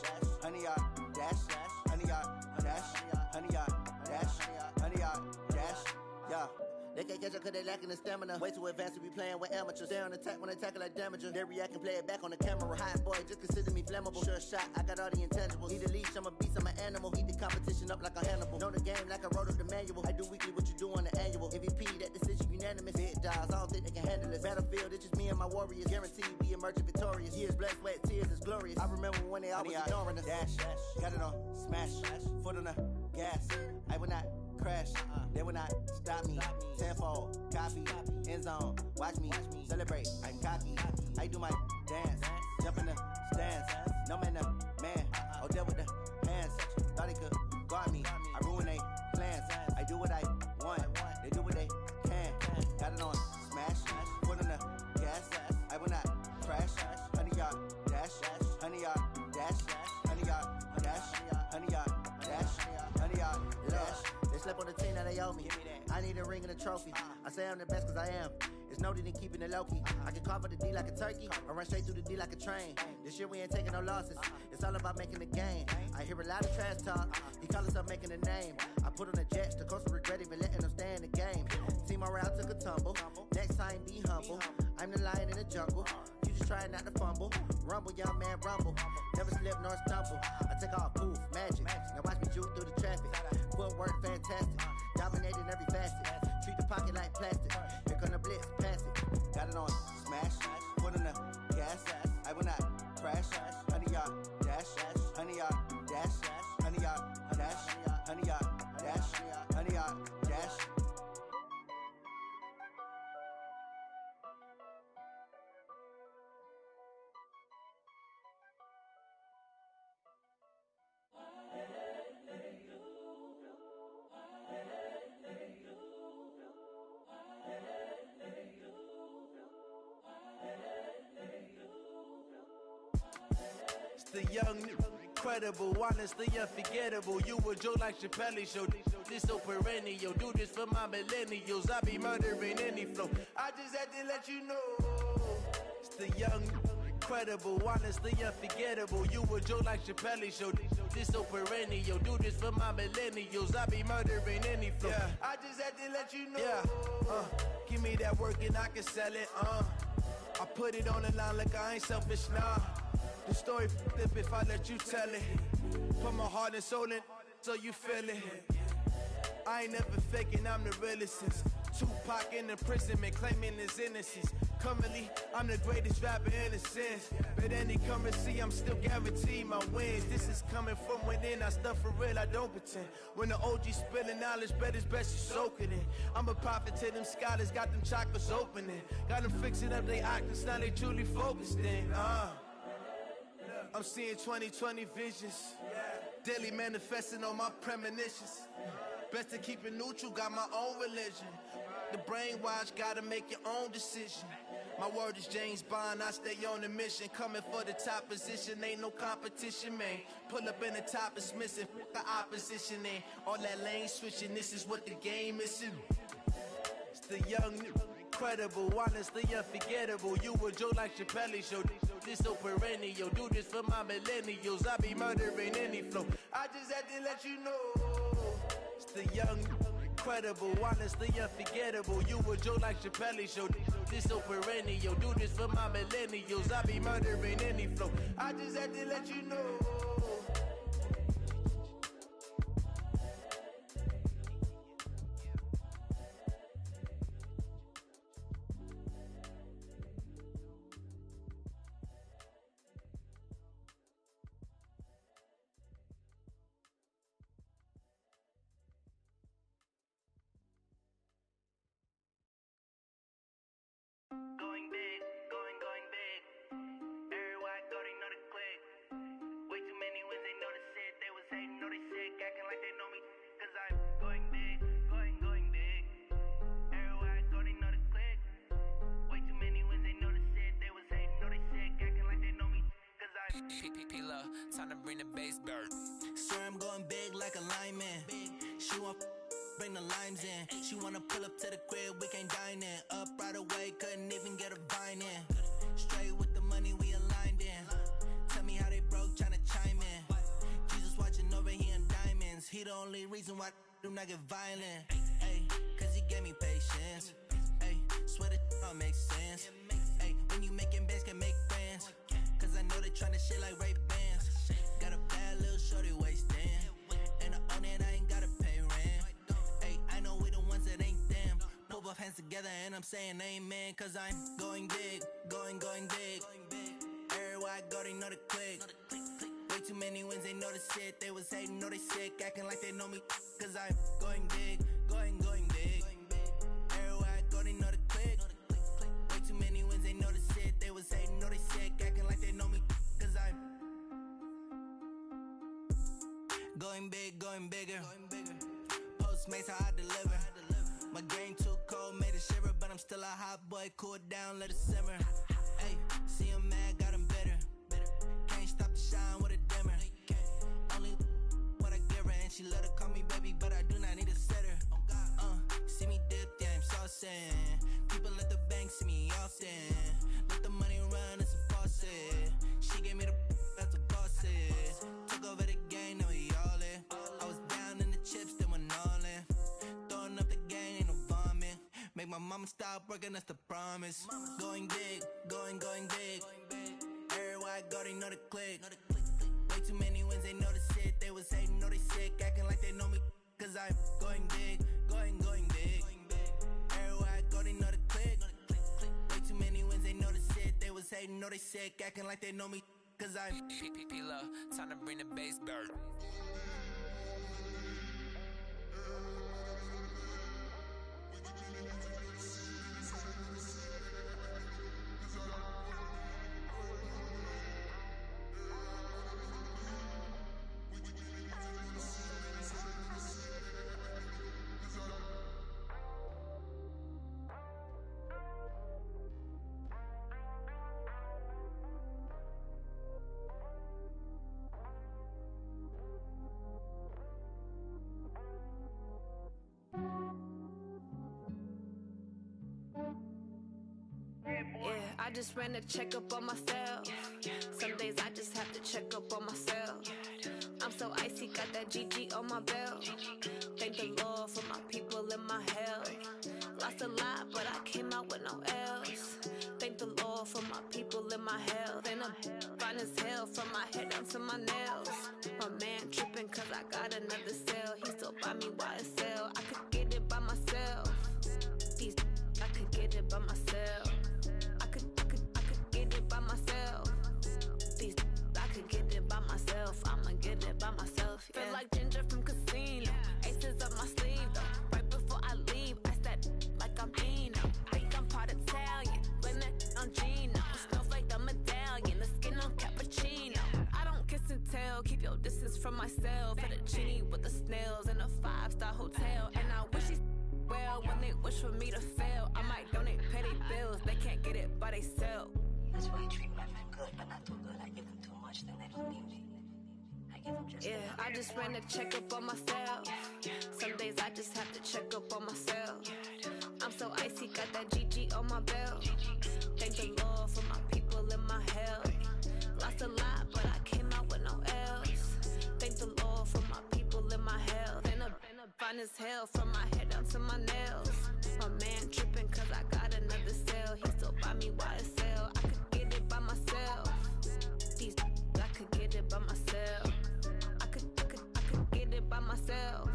honey, y'all dash, honey, y'all dash, honey, y'all dash, honey, y'all dash, yeah. They can't catch up cause they lacking the stamina. Way too advanced to be playing with amateurs. Stay on attack when I tackle like damager. They react and play it back on the camera. Hot boy, just consider me flammable. Sure shot, I got all the intangibles. Need a leash, I'm a beast, I'm an animal. Eat the competition up like a Hannibal. Know the game like I wrote up the manual. I do weekly what you do on the annual. MVP, that decision unanimous. Big dials, I don't think they can handle this. Battlefield, it's just me and my warriors. Guaranteed we emerging victorious. Years, blood, sweat, tears, is glorious. I remember when they always ignoring us. Dash, got it on, smash, foot on the gas. I will not crash, they will not stop me. Tenfold, copy, end zone, watch me celebrate. I'm cocky, I do my dance, jump in the stands. No man, the man, oh deal with the hands. Thought he could guard me, I ruin they plans. I do what I want, they do what they can. Got it on, smash, foot on the gas. I will not crash, 100 yard dash, 100 yard dash, 100 yard dash, 100 yard dash, 100 yard dash. They slept on the team that they owe me. I need a ring and a trophy. I say I'm the best cause I am. It's no need in keeping it low-key. I can carve up the D like a turkey or run straight through the D like a train. This year we ain't taking no losses. It's all about making the game. I hear a lot of trash talk. He call himself making a name. I put on the Jets. The coach will regret even letting them stay in the game. Team morale took a tumble. Next time be humble. I'm the lion in the jungle. You just try not to fumble. Rumble, young man, rumble. Never slip nor stumble. I take off, poof, magic. Now watch me juke through the traffic. Footwork fantastic. Dominating every facet. Treat the pocket like plastic. Here come the blitz, pass it. Got it on, smash. Foot on the gas. I will not crash. 100 yard dash. 100 yard dash. 100 yard dash. 100 yard dash. 100 yard dash. The young, incredible, honestly unforgettable. You a joke like Chappelle show. This so perennial. Do this for my millennials. I be murdering any flow. I just had to let you know. It's the young, incredible, honestly unforgettable. You a joke like Chappelle show. This so perennial. Do this for my millennials. I be murdering any flow. Yeah. I just had to let you know. Yeah. Give me that work and I can sell it. I put it on the line like I ain't selfish, nah. The story flip if I let you tell it. Put my heart and soul in so you feel it. I ain't never faking, I'm the realest since Tupac in imprisonment, claiming his innocence. Currently, I'm the greatest rapper in a sense. But any currency, I'm still guaranteed my wins. This is coming from within, I stuff for real, I don't pretend. When the OG spilling knowledge, bet it's best you soak it in. I'm a prophet to them scholars, got them chakras opening. Got them fixing up they octaves, now they truly focused in. I'm seeing 2020 visions. Daily manifesting on my premonitions. Best to keep it neutral, got my own religion. The brainwash, gotta make your own decision. My word is James Bond, I stay on the mission. Coming for the top position, ain't no competition, man. Pull up in the top, it's missing, the opposition ain't. All that lane switching, this is what the game is. It's the young, incredible, honestly unforgettable. You a joke like Chappelle show. This so perennial. Do this for my millennials. I be murdering any flow. I just had to let you know. It's the young, incredible, honestly unforgettable. You a joke like Chappelle show. This so perennial. Do this for my millennials. I be murdering any flow. I just had to let you know. Going big, going big. Everywhere I go, they know the click. Way too many wins, they know the shit. They was hating, know they sick, acting like they know me. Cause I'm going big, going big. Everywhere I go, they know the click. Way too many wins, they know the shit. They was hating, know they sick, acting like they know me. Cause I'm P-P-P-Love, time to bring the bass dirt. Swear I'm going big like a lineman. She want bring the limes in. She wanna pull up to the crib, we can't dine in. Up right away, couldn't even get a vine in. Straight with the money, we aligned in. Tell me how they broke, tryna chime in. Jesus watching over here in diamonds. He the only reason why do not get violent. Ay, cause he gave me patience. Hey, swear that all makes sense. Hey, when you making bands, can make friends. Cause I know they tryna shit like Ray-Bans. Got a bad little shorty wasting. And I own it, I ain't gotta pay rent. Hey, I know we the ones that ain't them. Pull both hands together and I'm saying amen. Cause I'm going big, going big. Everywhere I go, they know the click. Way too many wins, they know the shit. They was hating, know they sick, acting like they know me. Cause I'm going big, going big. Everywhere I go, they know the click. Way too many wins, they know the shit. They was hating, know they sick, acting like they know me. Cause I'm going big, going bigger. Postmates, how I deliver. My game too cold, made it shiver. But I'm still a hot boy, cool it down, let it simmer. Hey, see him mad, got him bitter. Can't stop the shine with a dimmer. Only what I give her, and she love to call me baby, but I do not need a sitter. See me dip, yeah, I'm saucing. People at the bank see me often. Let the money run, it's a faucet. She gave me the that's a boss is. Took over the game, now we all in. I was down in the chips, then went all in. Throwing up the game, ain't no vomit. Make my mama stop working, that's the promise. Going big, going big. Everywhere I go, they know the click. Way too many wins, they know the shit. They was hating, know they sick, acting like they know me. Cause I'm going big, going big. Everywhere I go, they know the click. Way too many wins, they know the shit. They was hating, know they sick, acting like they know me. Cause I'm P-P-P-Love, time to bring the bass bird. Yeah, I just ran a checkup on myself. Some days I just have to check up on myself. I'm so icy, got that GG on my belt. Thank the Lord for my people and my health. Lost a lot, but I came out with no else. Thank the Lord for my people and my health. And I'm fine as hell from my head down to my nails. My man tripping cause I got another cell. He still buy me YSL. I could get it by myself. These I could get it by myself. I could get it by myself. These I could get it by myself. I'ma get it by myself. Yeah. Feel like Ginger from Casino. Aces up my sleeve though. Right before I leave, I said like I'm Dino. Think I'm part Italian, blend that on Gino. Smells like the medallion, the skin on cappuccino. I don't kiss and tell, keep your distance from myself. Fettuccine with the snails in a 5-star hotel. And I wish he's well when they wish for me to fail. I might donate petty bills, they can't get it by themselves. That's why I treat my men good, but not too good. I give them too much, then they don't need me. I give them just yeah, I just ran a checkup on myself. Some days I just have to check up on myself. I'm so icy, got that GG on my belt. Thank the Lord for my people and my health. Lost a lot, but I came out with no else. Thank the Lord for my people and my health. And I'm fine as hell from my head down to my nails. My man tripping cause I got another cell. He still buy me YSL. I could get it by myself. These I could get it by myself. I could get it by myself.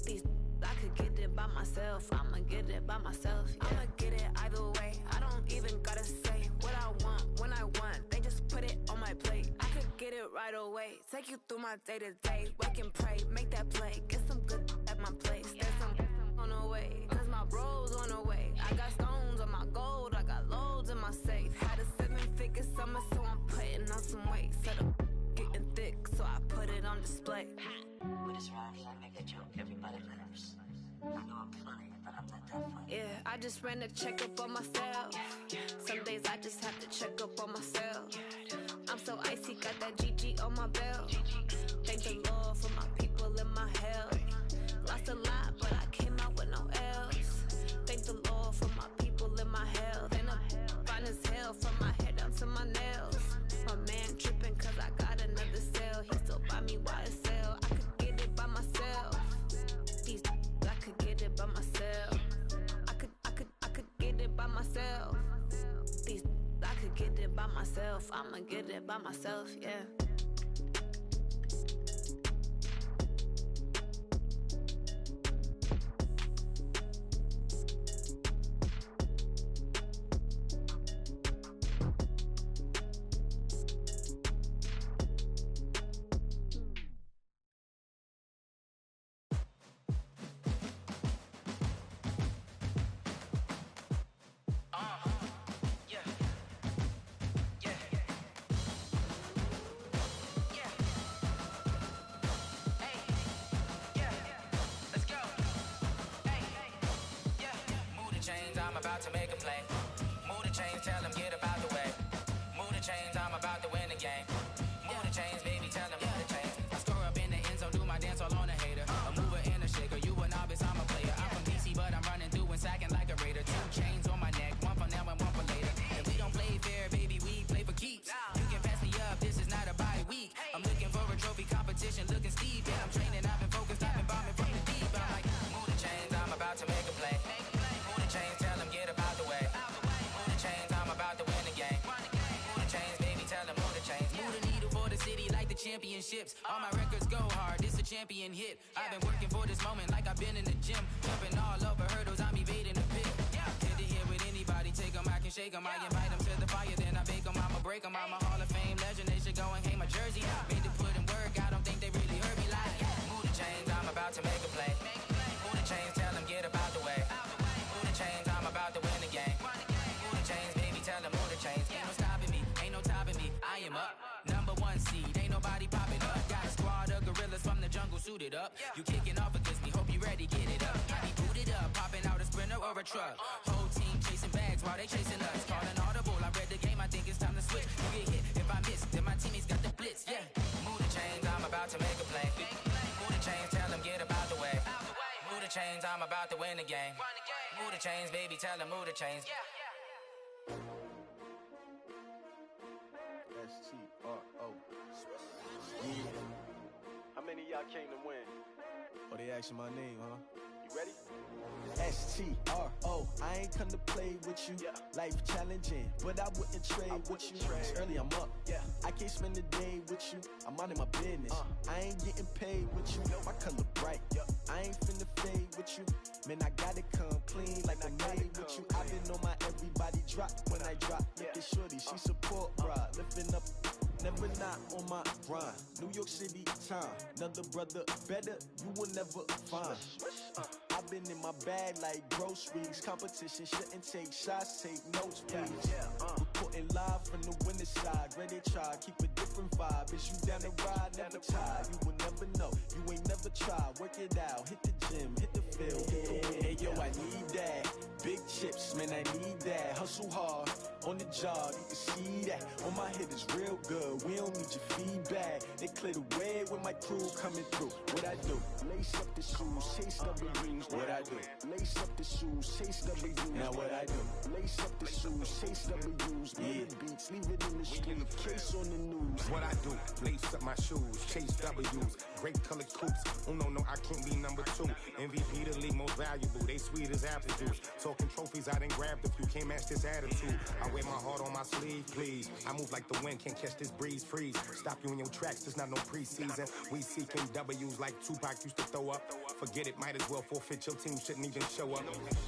These I could get it by myself. I'ma get it by myself. Yeah. I'ma get it either way. I don't even gotta say what I want when I want. They just put it on my plate. I could get it right away. Take you through my day to day. Wake and pray, make that play. Get some good at my place. There's some on the way, cause my bro's on the way. I got stones on my gold. I got loads in my safe. Had a 7-figure summer, so I'm putting on some weight. Set up getting thick, so I put it on display. With this rhyme, I make a joke, everybody laughs. I know I'm funny, but I'm not that funny. Yeah, I just ran a checkup on myself. Some days I just have to check up on myself. I'm so icy, got that GG on my belt. Thank the Lord for my people and my health. Lost a lot, but I came out with no else. Thank the Lord for my people and my health. And I'm fine as hell from my head down to my nails. My man tripping cause I got another cell. He still buy me YSL. I could get it by myself. These I could get it by myself. it by myself. I'ma get it by myself, yeah. I'm about to make a play. Move the chains, tell them get up out the way. Move the chains, I'm about to win the game. Move the chains, baby, tell them move the chains. I score up in the end zone, do my dance all on a hater. A mover and a shaker, you a novice, I'm a player. I'm from DC, but I'm running through and sacking like a raider. 2 chains on my neck, one for now and one for later. And we don't play fair, baby, we play for keeps. You can pass me up, this is not a bye week. I'm looking for a trophy competition, looking steep. And I'm training, I've been focused, I've been bombing from the deep. I'm like, move the chains, I'm about to make a play. Move the chains, tell them get up out the way. Move the chains, I'm about to win the game. Move the chains, baby, tell them move the chains. Move the needle for the city like the championships. All my records go hard, this a champion hit. I've been working for this moment like I've been in the gym. Jumping all over hurdles, I'm evading the pit. Hit to hit with anybody, take them, I can shake them. I invite them to the fire, then I bake them, I'ma break them. I'm a Hall of Fame legend, they should go and hang my jersey. Made to put in work, I don't think they really heard me like. Move the chains, I'm about to make a play. Move the chains, tell them get up out the way. Move the chains, I'm about to win the game. Move the chains, baby, tell them move the chains. Ain't no stopping me, ain't no topping me. I am up, #1 seed, ain't nobody popping up. Got a squad of gorillas from the jungle suited up. You kicking off against me, hope you ready, get it up. I be booted up, popping out a sprinter or a truck. Whole team chasing bags while they chasing us. Calling audible, I read the game, I think it's time to switch. You get hit if I miss, then my teammates got the blitz, yeah. Move the chains, I'm about to make a play. Move the chains, tell them get up out the way. Move the chains, I'm about to win the game. Move the chains, baby, tell them move the chains. S-T-R-O. Yeah. How many of y'all came to win? Oh, they asking my name, huh? You ready? S-T-R-O. I ain't come to play with you. Life challenging, but I wouldn't trade with you. It's early, I'm up. I can't spend the day with you. I'm minding my business. I ain't getting paid with you. My color bright. I ain't finna fade with you. Man, I gotta come clean like I made with you. I been on my everybody drop when I drop. Look at shorty, she support bra. Lifting up, never not on my grind. New York City time, another brother better, you will never find. I've been in my bag like groceries. Competition shouldn't take shots, take notes, please. Reporting live from the winning side. Ready to try, keep a different vibe. Is you down the ride, never tired. You will never know, you ain't never tried. Work it out, hit the gym, hit the field. Hey yo, I need that. Big chips, man, I need that. Hustle hard, on the job, you can see that. On my head is real good, we don't need your feedback. They clear the way with my crew coming through. What I do? Lace up the shoes, chase W's. What I do? Lace up the shoes, chase W's. Now what I do? Lace up the shoes, chase W's. Yeah, beats, leave it in the street, case on the news. What I do? Lace up my shoes, chase W's. Great colored coops. Oh no, I can't be #2. MVP the league most valuable. They sweet as apple juice. Talking trophies, I done grabbed a few. Can't match this attitude. I wear my heart on my sleeve, please. I move like the wind, can't catch this breeze. Freeze. Stop you in your tracks. There's not no preseason. We seeking W's like Tupac used to throw up. Forget it, might as well forfeit. Your team shouldn't even show up.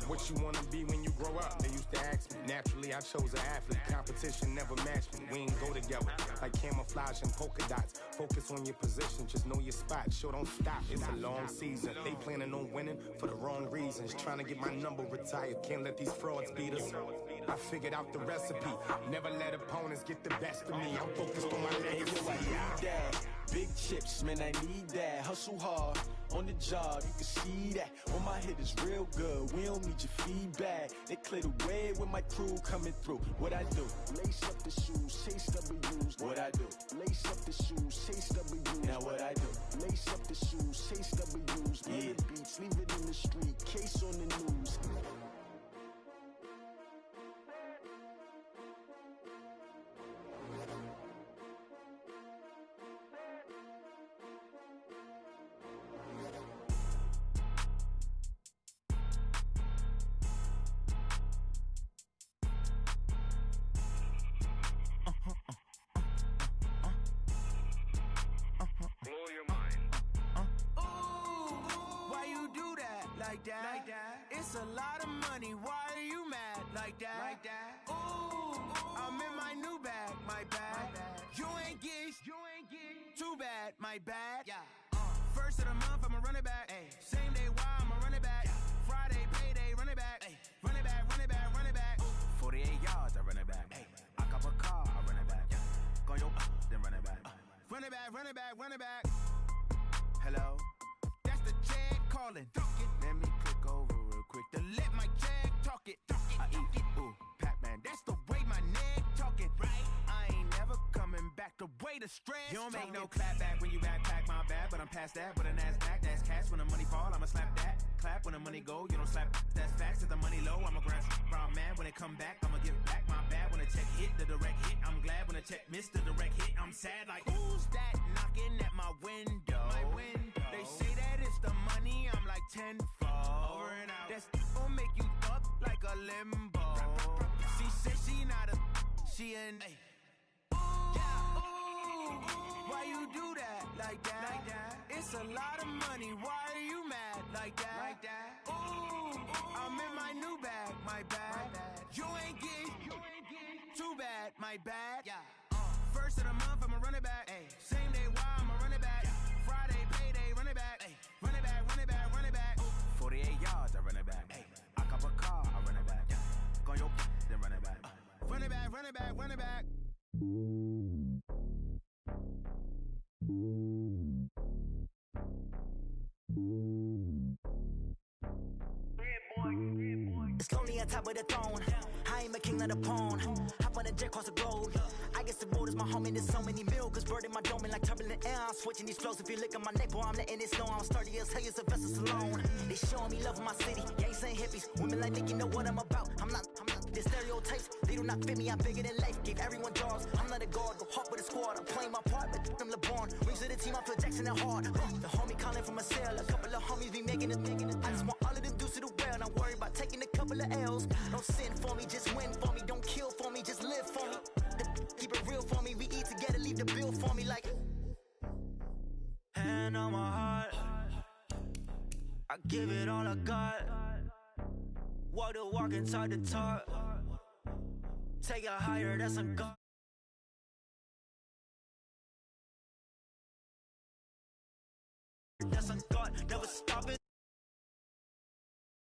What you wanna be when you grow up? They used to ask me. Naturally, I chose an athlete. Competition never matched me. We ain't go together like camouflage and polka dots. Focus on your position, just know your spot. Sure, don't stop. It's a long season. They planning on winning for the wrong reasons. Trying to get my number retired. Can't let these frauds beat us. I figured out the recipe. Never let opponents get the best of me. I'm focused on my legacy. I need that. Big chips, man, I need that. Hustle hard, on the job, you can see that. On my head is real good, we don't need your feedback. They clear the way with my crew coming through. What I do? Lace up the shoes, chase W's. What I do? Lace up the shoes, chase W's. Now what I do? Lace up the shoes, chase W's. Yeah, beats, leave it in the street, case on the news. like that. It's a lot of money, why are you mad like that? Ooh, I'm in my new bag, my bad. You ain't get too bad, my bad. First of the month, I'ma run it back. Same day, why I'ma run it back. Friday, payday, run it back. Run it back, run it back, run it back. 48 yards, I run it back. I cop a car, I run it back. Go your then run it back. Run it back, run it back, run it back. Hello, that's the check calling. Let me click over real quick to let my check talk it. I eat, ooh, Pac-Man, that's the way my neck talking. I ain't never coming back the way the stress. You don't make no clap back when you backpack, my bad, but I'm past that. With a NASDAQ, that's cash. When the money fall, I'ma slap that. Clap when the money go, you don't slap. That's facts. If the money low, I'ma grab brown man. When it come back, I'ma give back my bad. When the check hit, the direct hit, I'm glad. When the check missed the direct hit, I'm sad. Like, who's that knocking at my window? They say that it's the money, I'm like tenfold. Over and out. That's gon' make you up like a limbo. She said she not a, she an. Why you do that like that? It's a lot of money, why are you mad like that? Ooh, I'm in my new bag, my bad. You ain't get too bad, my bad. First of the month, I'ma run it back. Same day, why I'ma run it back. Friday, payday, run it back. Run it back, run it back, run it back. 48 yards, I run it back. I cop a car, I run it back. Go your then run it back. Run it back, run it back, run it back. It's lonely on top of the throne. I ain't a king of the pawn. Hop on a jet across the globe. I guess the road is my home and there's so many milkers burning my dome like turbulent air. I'm switching these flows. If you look at my neck, boy, I'm letting it snow. I'm sturdy as hell, it's a vessel alone. They showing me love in my city. Gangs ain't hippies. Women like Nick, you know what I'm about. I'm not the stereotypes. They do not fit me. I'm bigger than life. Gave everyone jobs. I'm not a guard. Go hard with a squad. I'm playing my part, but I'm LeBron. Rings to the team. I feel Jackson and hard. The homie calling from a cell. A couple of homies be making it. I just want all of them dudes to the well. Not worry about taking a couple of L's. Don't sin for me, just win for me. Don't kill for me, just live for me. Keep it real for me. We eat together, leave the bill for me like. Hand on my heart, I give it all I got. Walk the walk and talk the talk. Take it higher, that's a God. That's a God, never stopping.